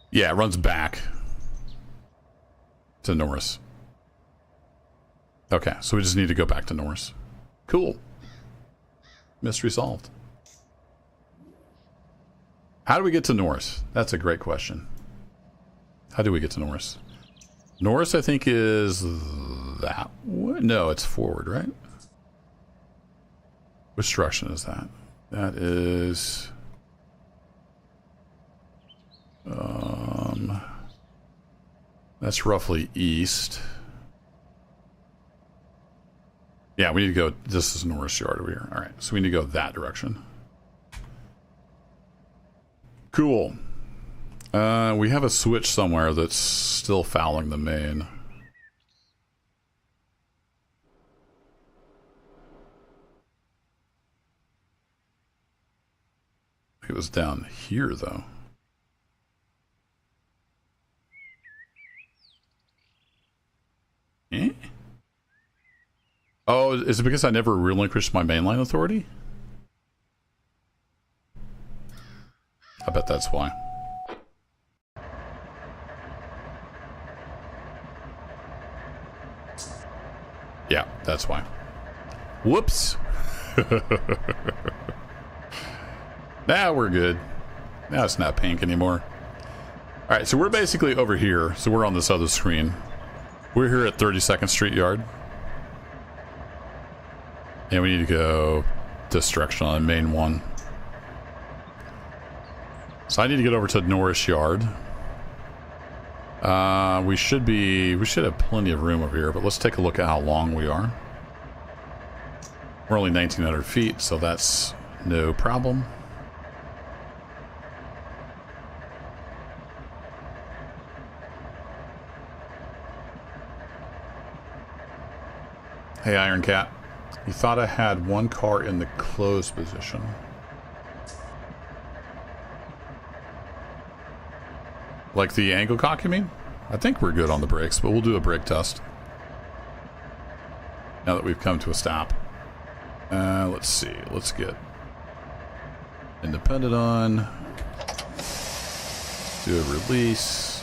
Yeah, it runs back to Norris. Okay, so we just need to go back to Norris. Cool. Mystery solved. How do we get to Norris? That's a great question. How do we get to Norris? Norris, I think, is that way. No, it's forward, right? Which direction is that? That is... that's roughly east. Yeah, we need to go... This is Norris Yard over here. Alright, so we need to go that direction. Cool. We have a switch somewhere that's still fouling the main. It was down here, though. Eh? Oh, is it because I never relinquished my mainline authority? I bet that's why. Yeah, that's why. Whoops. Now we're good. Now it's not pink anymore. Alright, so we're basically over here. So we're on this other screen. We're here at 32nd Street Yard. And we need to go this direction on main one. So I need to get over to Norris Yard. We should have plenty of room over here, but let's take a look at how long we are. We're only 1,900 feet, so that's no problem. Hey, Iron Cat. You thought I had one car in the closed position. Like the angle cock, you mean? I think we're good on the brakes, but we'll do a brake test. Now that we've come to a stop. Let's see. Let's get independent on. Do a release.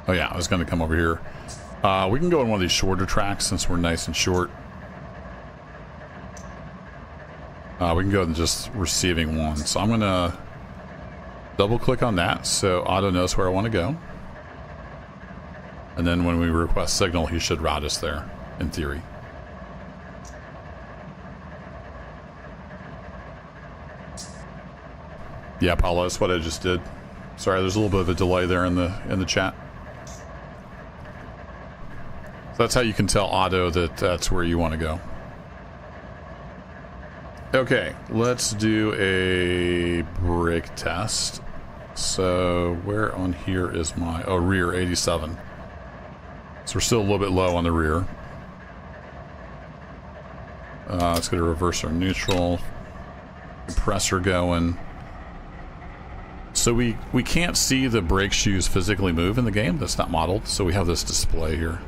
Oh yeah, I was going to come over here. We can go on one of these shorter tracks since we're nice and short. We can go and just receiving one. So I'm going to double click on that so Otto knows where I want to go. And then when we request signal, he should route us there, in theory. Yeah, Paulo, that's what I just did. Sorry, there's a little bit of a delay there in the chat. So that's how you can tell Otto that that's where you want to go. Okay, let's do a brake test. So where on here is my... Oh, rear 87. So we're still a little bit low on the rear. Let's get a reverser neutral. Compressor going. So we can't see the brake shoes physically move in the game. That's not modeled. So we have this display here.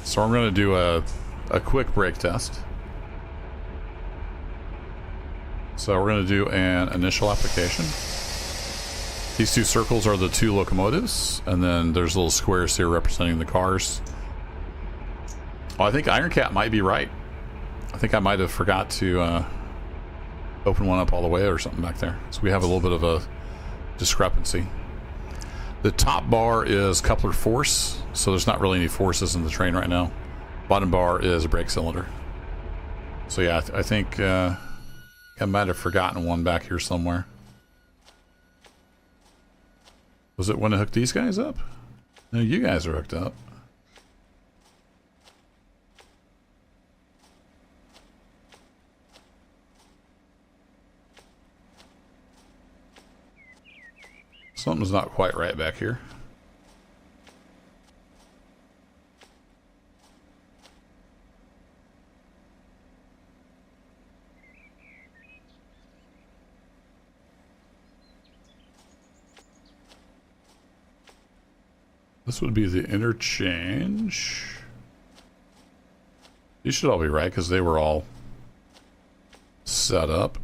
So I'm going to do a quick brake test. So we're going to do an initial application. These two circles are the two locomotives, and then there's little squares here representing the cars. Oh, I think Iron Cat might be right. I think I might have forgot to open one up all the way or something back there. So we have a little bit of a discrepancy. The top bar is coupler force, so there's not really any forces in the train right now. Bottom bar is a brake cylinder. So yeah, I think I might have forgotten one back here somewhere. Was it when I hooked these guys up? No, you guys are hooked up. Something's not quite right back here. This would be the interchange. These should all be right because they were all set up.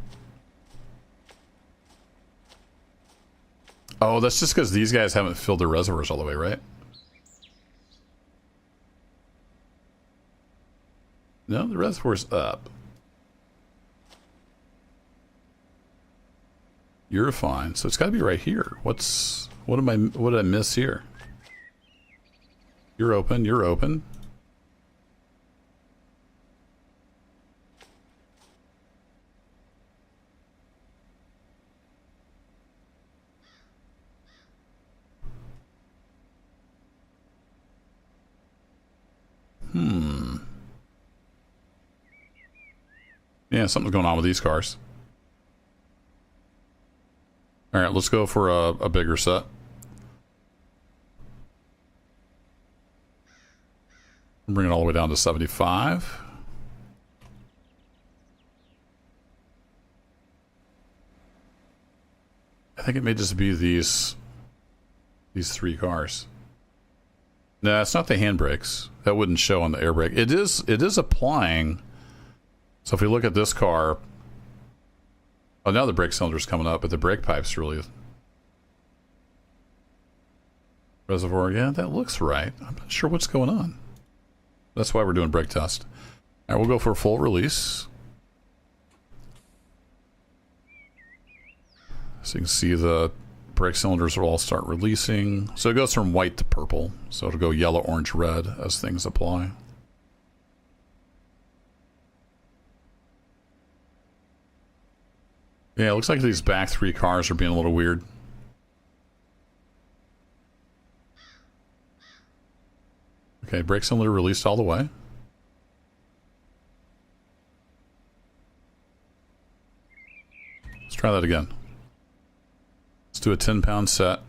Oh, that's just because these guys haven't filled their reservoirs all the way, right? No, the reservoir's up. You're fine. So it's got to be right here. What did I miss here? You're open. You're open. Yeah, something's going on with these cars. All right, let's go for a bigger set. Bring it all the way down to 75. I think it may just be these three cars. No, it's not the handbrakes. That wouldn't show on the air brake. It is applying. So if we look at this car, oh, now the brake cylinder's coming up, but the brake pipe's really reservoir. Yeah, that looks right. I'm not sure what's going on. That's why we're doing brake test. All right, we'll go for a full release. So you can see the brake cylinders will all start releasing. So it goes from white to purple. So it'll go yellow, orange, red as things apply. Yeah, it looks like these back three cars are being a little weird. Okay, brake cylinder released all the way. Let's try that again. Let's do a 10-pound set.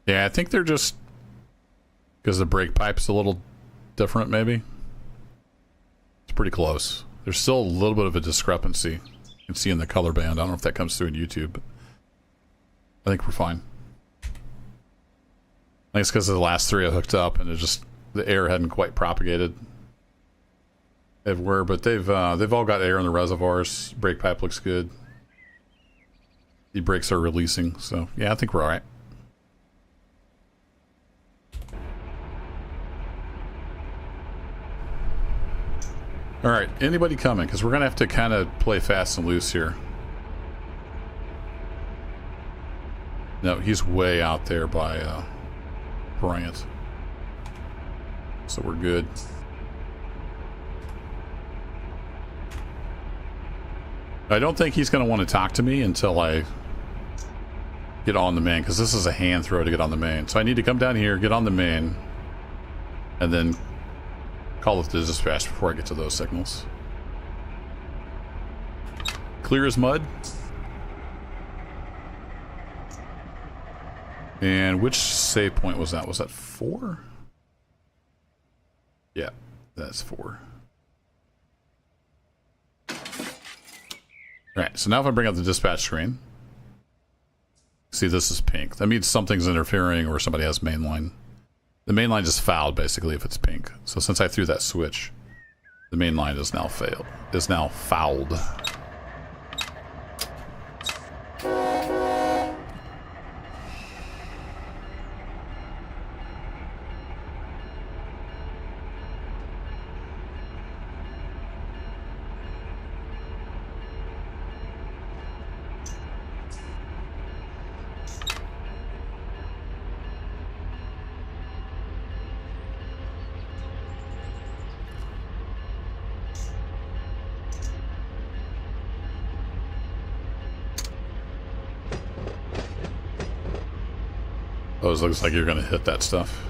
Yeah, I think they're just... because the brake pipe's a little different, maybe. It's pretty close. There's still a little bit of a discrepancy. You can see in the color band. I don't know if that comes through in YouTube, but I think we're fine. I think it's because the last three I hooked up and it just, the air hadn't quite propagated everywhere, but they've all got air in the reservoirs. Brake pipe looks good. The brakes are releasing, so yeah, I think we're all right. All right, anybody coming? Because we're gonna have to kind of play fast and loose here. No, he's way out there by Bryant, so we're good. I don't think he's going to want to talk to me until I get on the main, because this is a hand throw to get on the main. So I need to come down here, get on the main, and then call it the dispatch before I get to those signals. Clear as mud. And which save point was that? Was that 4? Yeah, that's 4. Alright, so now if I bring up the dispatch screen, see this is pink. That means something's interfering or somebody has mainline. The mainline just fouled basically if it's pink. So since I threw that switch, The main line is now fouled. Oh, it looks like you're going to hit that stuff.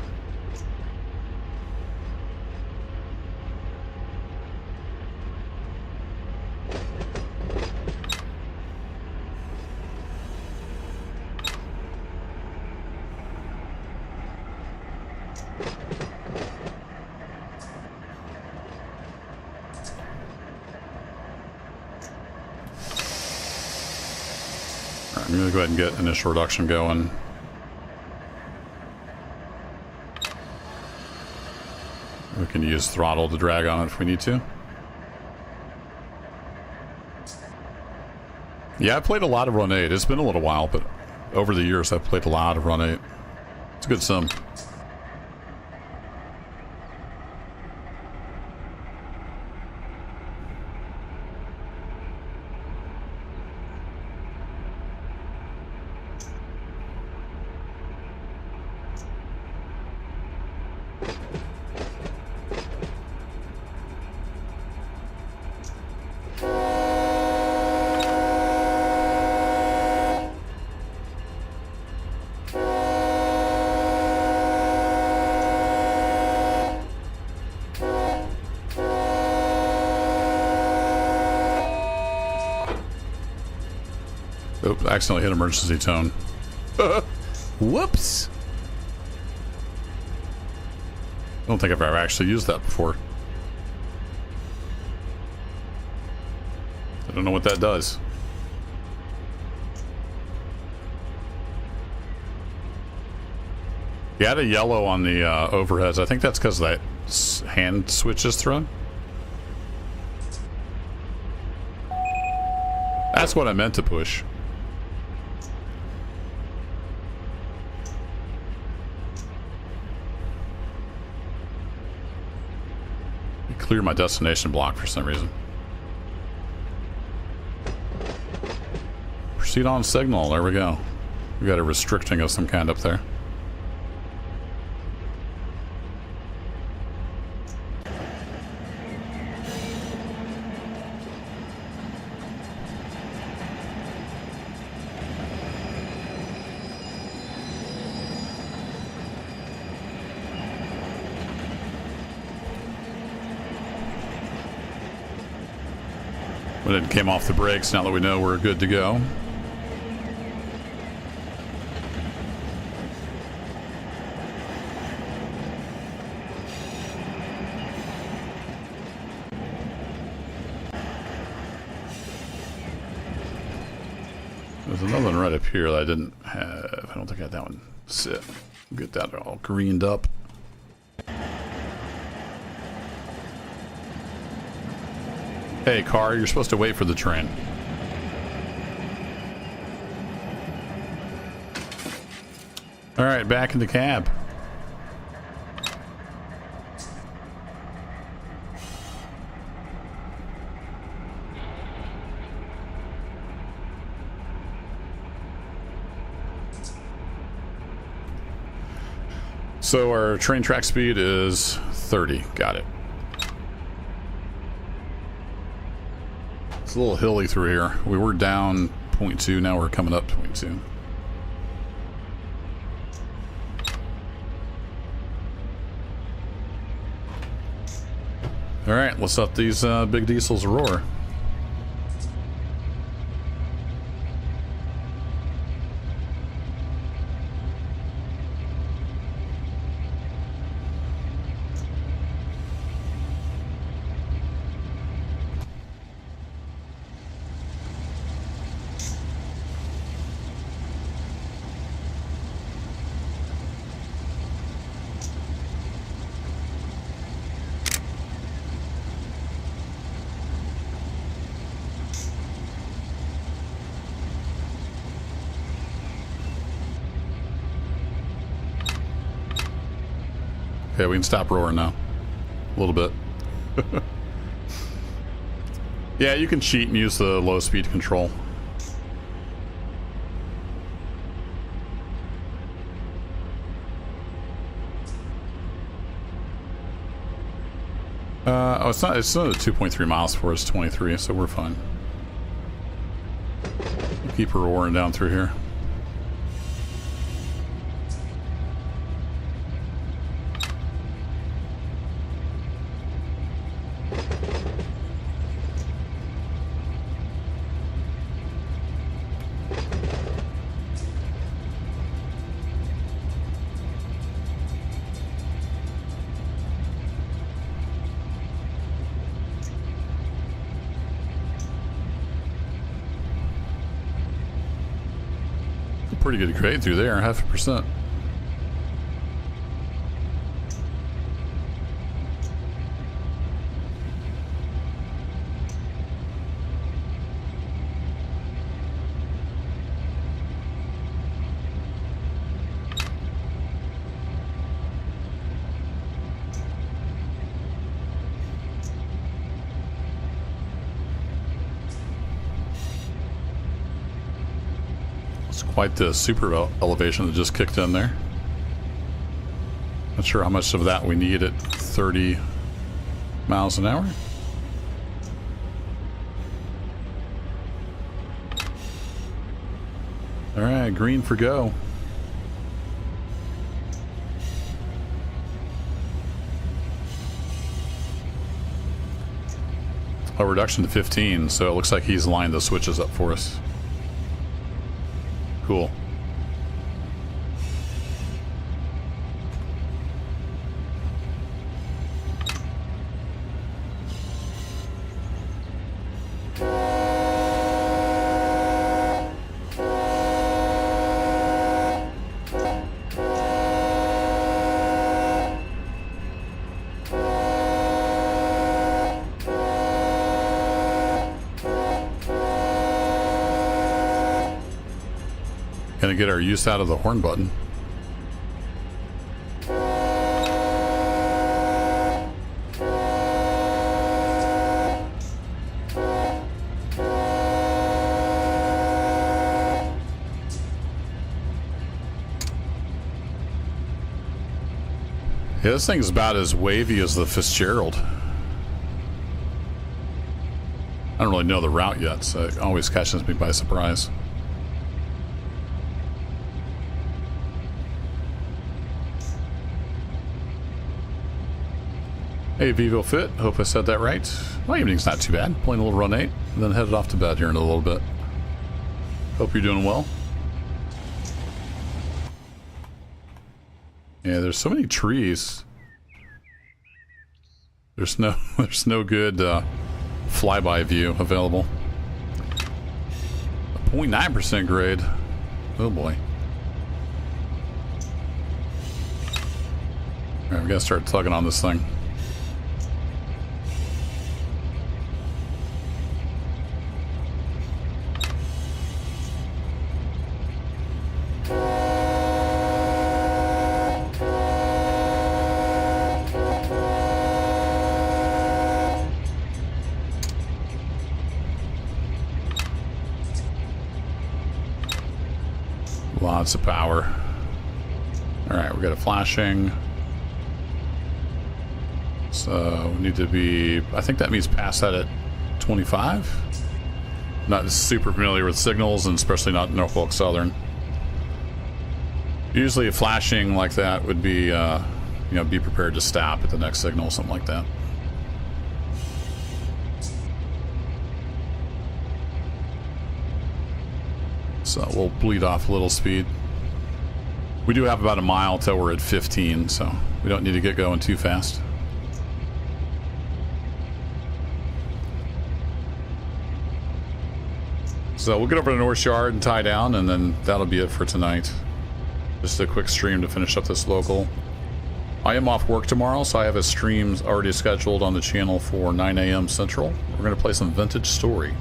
All right, I'm going to go ahead and get initial reduction going. We can use throttle to drag on it if we need to. Yeah, I played a lot of Run 8. It's been a little while, but over the years I've played a lot of Run 8. It's a good sim. Oop, accidentally hit emergency tone. Whoops! I don't think I've ever actually used that before. I don't know what that does. You had a yellow on the overheads. I think that's because that hand switch is thrown. That's what I meant to push. Clear my destination block for some reason. Proceed on signal. There we go. We got a restricting of some kind up there. But it came off the brakes now that we know we're good to go. There's another one right up here that I didn't have. I don't think I had that one sit. Get that all greened up. Hey, car, you're supposed to wait for the train. All right, back in the cab. So our train track speed is 30. Got it. It's a little hilly through here. We were down 0.2, now we're coming up 0.2. All right, let's let these big diesels roar. Okay, we can stop roaring now. A little bit. Yeah, you can cheat and use the low speed control. Oh, it's not at 2.3 miles for us, 23, so we're fine. We'll keep roaring down through here. Pretty good grade through there, 0.5%. Quite the super elevation that just kicked in there. Not sure how much of that we need at 30 miles an hour. All right, green for go. A reduction to 15, so it looks like he's lined the switches up for us. Cool. Gonna get our use out of the horn button. Yeah, this thing's about as wavy as the Fitzgerald. I don't really know the route yet, so it always catches me by surprise. Hey, Vivo Fit. Hope I said that right. My evening's not too bad. Playing a little Run 8, and then headed off to bed here in a little bit. Hope you're doing well. Yeah, there's so many trees. There's no good flyby view available. A 0.9% grade. Oh boy. Alright, we gotta start tugging on this thing. Lots of power. Alright, we got a flashing. So we need to be, I think that means past that at 25. Not super familiar with signals, and especially not Norfolk Southern. Usually a flashing like that would be, you know, be prepared to stop at the next signal, something like that. So we'll bleed off a little speed. We do have about a mile till we're at 15, so we don't need to get going too fast. So we'll get over to North Yard and tie down, and then that'll be it for tonight. Just a quick stream to finish up this local. I am off work tomorrow, so I have a stream already scheduled on the channel for 9 a.m. Central. We're going to play some Vintage Story.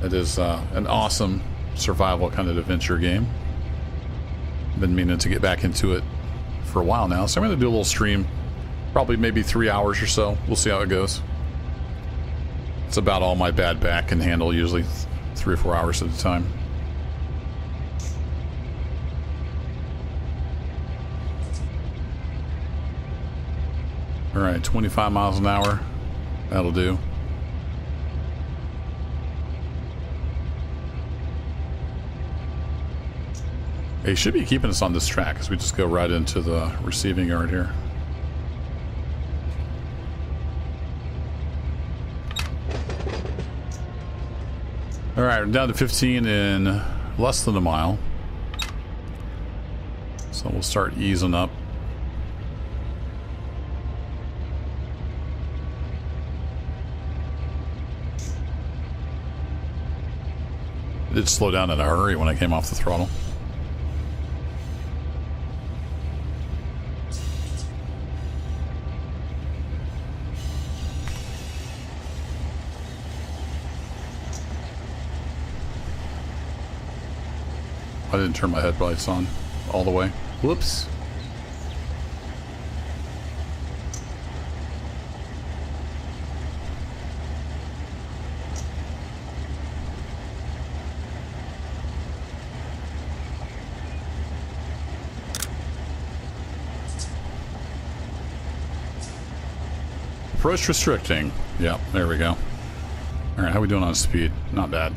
It is an awesome survival kind of adventure game. Been meaning to get back into it for a while now, so I'm going to do a little stream. Probably maybe 3 hours or so. We'll see how it goes. It's about all my bad back can handle, usually 3 or 4 hours at a time. Alright, 25 miles an hour. That'll do. He should be keeping us on this track as we just go right into the receiving yard here. Alright, we're down to 15 in less than a mile. So we'll start easing up. It did slow down in a hurry when I came off the throttle. I didn't turn my headlights on all the way. Whoops. Approach restricting. Yep, there we go. Alright, how we doing on speed? Not bad.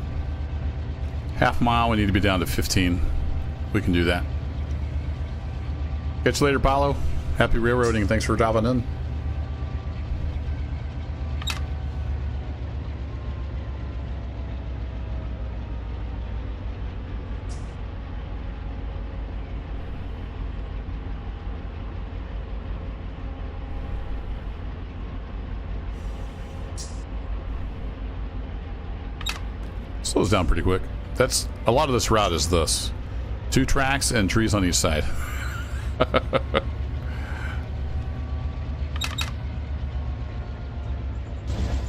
Half mile, we need to be down to 15. We can do that. Catch you later, Paulo. Happy railroading. Thanks for dropping in. Slows down pretty quick. That's a lot of this route is this. 2 tracks and trees on each side.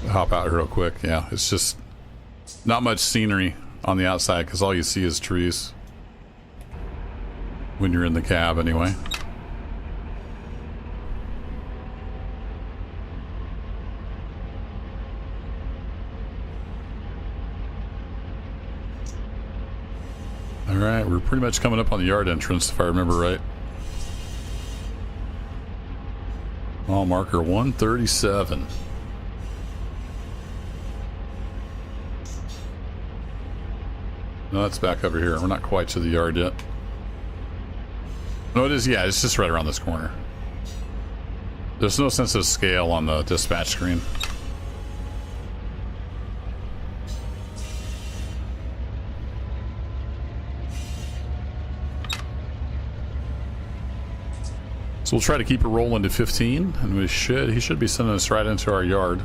Hop out real quick. Yeah, it's just not much scenery on the outside because all you see is trees when you're in the cab anyway. Alright, we're pretty much coming up on the yard entrance if I remember right. Mile marker 137. No, that's back over here. We're not quite to the yard yet. No, it is, yeah, it's just right around this corner. There's no sense of scale on the dispatch screen. So we'll try to keep it rolling to 15, and he should be sending us right into our yard.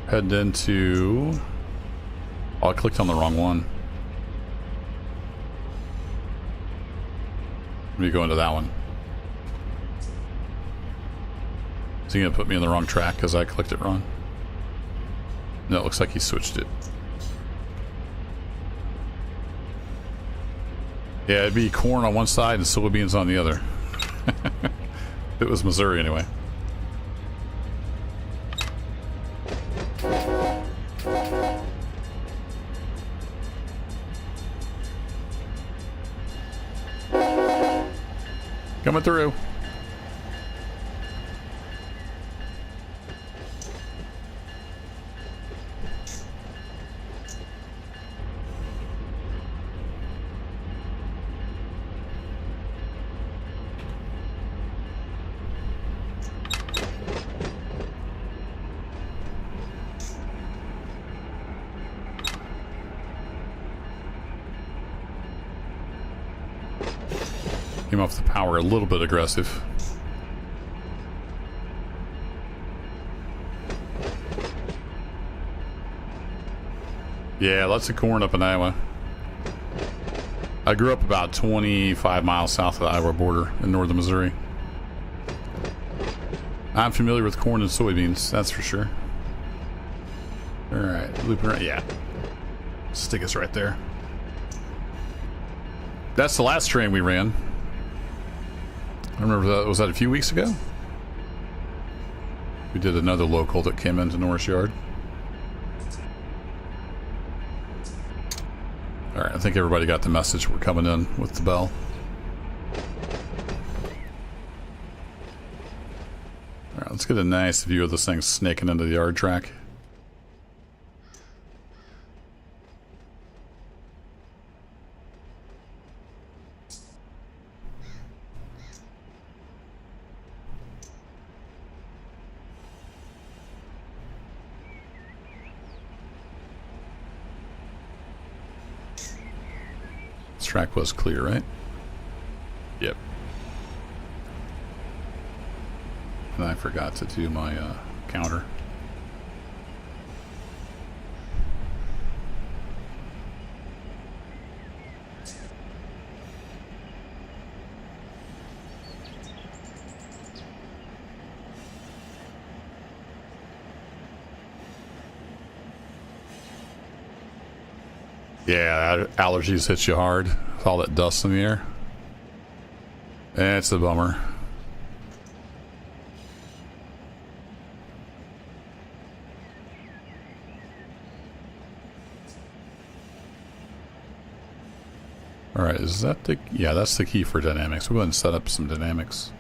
Heading into... Oh, I clicked on the wrong one. Let me go into that one. Is he going to put me in the wrong track because I clicked it wrong? No, it looks like he switched it. Yeah, it'd be corn on one side and soybeans on the other. It was Missouri anyway. Coming through. Came off the power a little bit aggressive. Yeah, lots of corn up in Iowa. I grew up about 25 miles south of the Iowa border in northern Missouri. I'm familiar with corn and soybeans, that's for sure. Alright, looping right, yeah. Stick us right there. That's the last train we ran. I remember that, was that a few weeks ago? We did another local that came into Norris Yard. Alright, I think everybody got the message. We're coming in with the bell. Alright, let's get a nice view of this thing snaking into the yard track. Track was clear, right? Yep. And I forgot to do my counter. Yeah, allergies hit you hard with all that dust in the air. It's a bummer. Alright, is that the... yeah, that's the key for dynamics. We'll go ahead and set up some dynamics.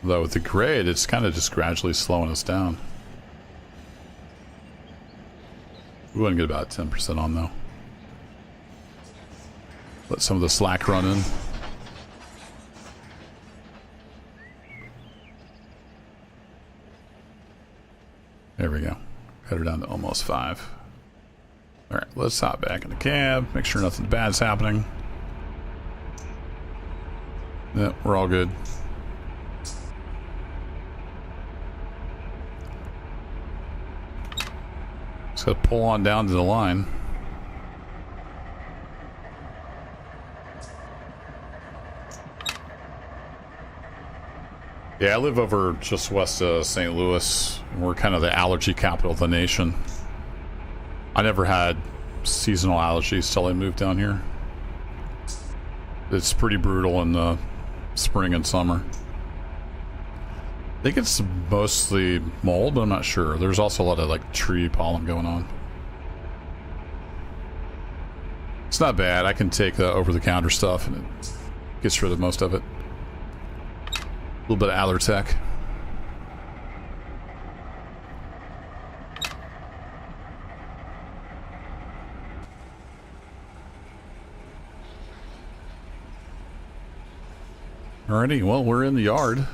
Though with the grade, it's kind of just gradually slowing us down. We wouldn't get about 10% on though. Let some of the slack run in. There we go. Cut her down to almost 5. Alright, let's hop back in the cab. Make sure nothing bad's happening. Yep, we're all good. Just gotta pull on down to the line. Yeah, I live over just west of St. Louis, and we're kind of the allergy capital of the nation. I never had seasonal allergies till I moved down here. It's pretty brutal in the spring and summer. I think it's mostly mold, but I'm not sure. There's also a lot of like tree pollen going on. It's not bad. I can take the over-the-counter stuff and it gets rid of most of it. A little bit of Allertech. Alrighty, well, we're in the yard.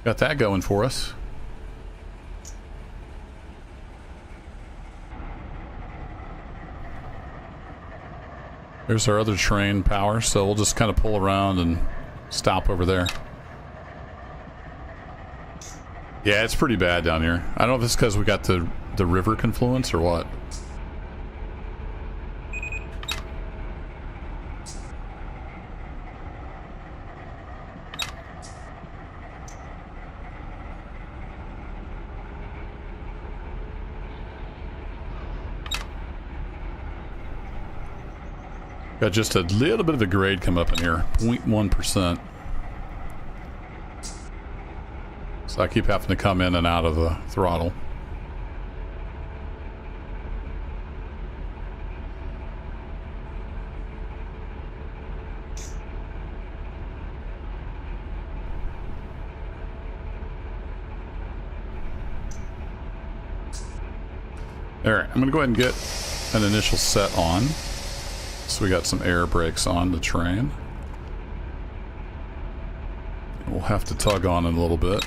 Got that going for us. There's our other train power, so we'll just kind of pull around and stop over there. Yeah, it's pretty bad down here. I don't know if it's because we got the river confluence or what. Got just a little bit of a grade come up in here, 0.1%. So I keep having to come in and out of the throttle. Alright, I'm going to go ahead and get an initial set on. So we got some air brakes on the train. We'll have to tug on it a little bit.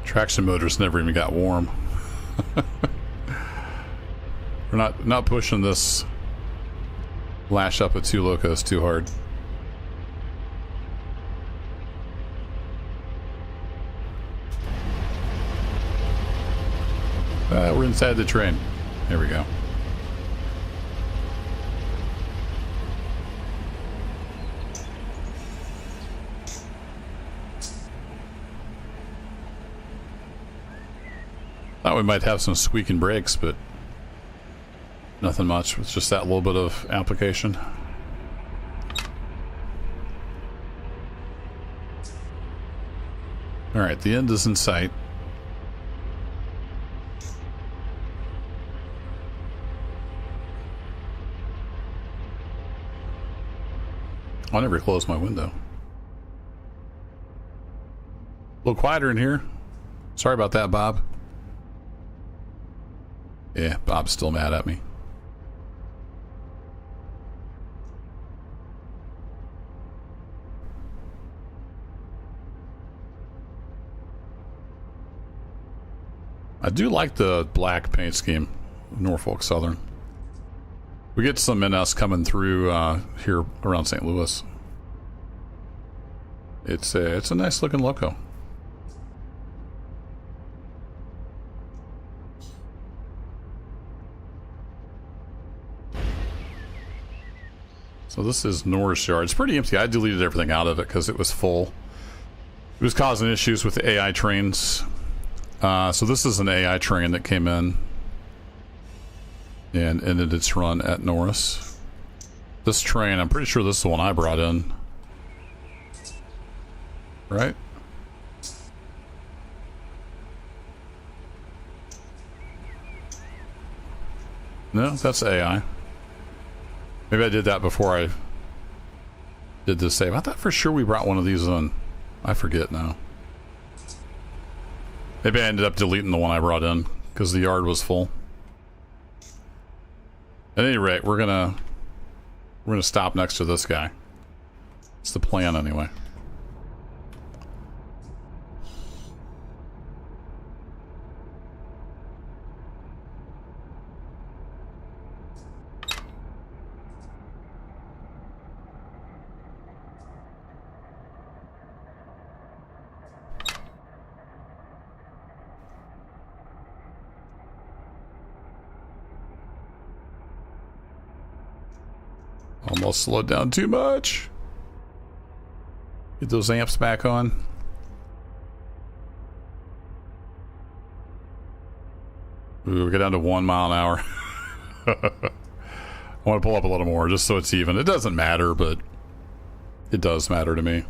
Traction motors never even got warm. We're not pushing this lash up with 2 locos too hard. We're inside the train. There we go. Thought we might have some squeaking brakes, but nothing much. It's just that little bit of application. Alright, the end is in sight. I'll never close my window. A little quieter in here. Sorry about that, Bob. Yeah, Bob's still mad at me. I do like the black paint scheme of Norfolk Southern. We get some NS coming through here around St. Louis. It's a nice looking loco. So this is Norris Yard. It's pretty empty. I deleted everything out of it because it was full. It was causing issues with the AI trains. So this is an AI train that came in and ended its run at Norris. This train, I'm pretty sure this is the one I brought in. Right? No, that's AI. Maybe I did that before I did this save. I thought for sure we brought one of these in. I forget now. Maybe I ended up deleting the one I brought in because the yard was full. At any rate, we're gonna stop next to this guy. It's the plan anyway. Almost slowed down too much. Get those amps back on. Ooh, we get down to 1 mile an hour. I want to pull up a little more just so it's even. It doesn't matter, but it does matter to me.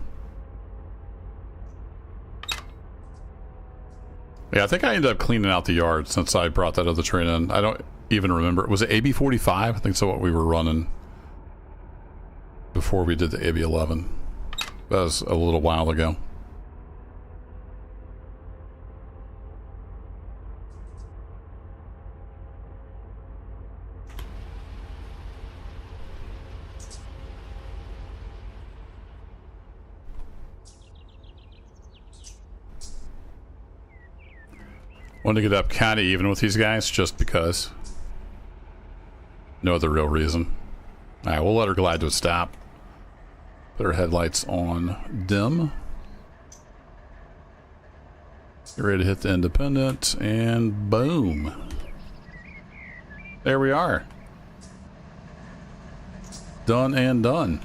Yeah, I think I ended up cleaning out the yard since I brought that other train in. I don't even remember. Was it AB45? I think so, what we were running before we did the AB11. That was a little while ago. Wanted to get up kind of even with these guys just because. No other real reason. Alright, we'll let her glide to a stop. Put our headlights on dim. Get ready to hit the independent, and boom. There we are. Done and done.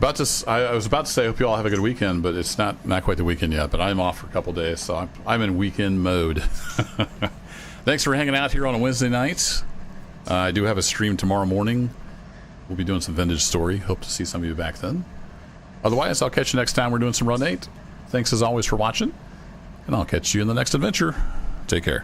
I was about to say, I hope you all have a good weekend, but it's not quite the weekend yet, but I'm off for a couple days, so I'm in weekend mode. Thanks for hanging out here on a Wednesday night. I do have a stream tomorrow morning. We'll be doing some vintage story. Hope to see some of you back then. Otherwise, I'll catch you next time we're doing some Run 8. Thanks as always for watching, and I'll catch you in the next adventure. Take care.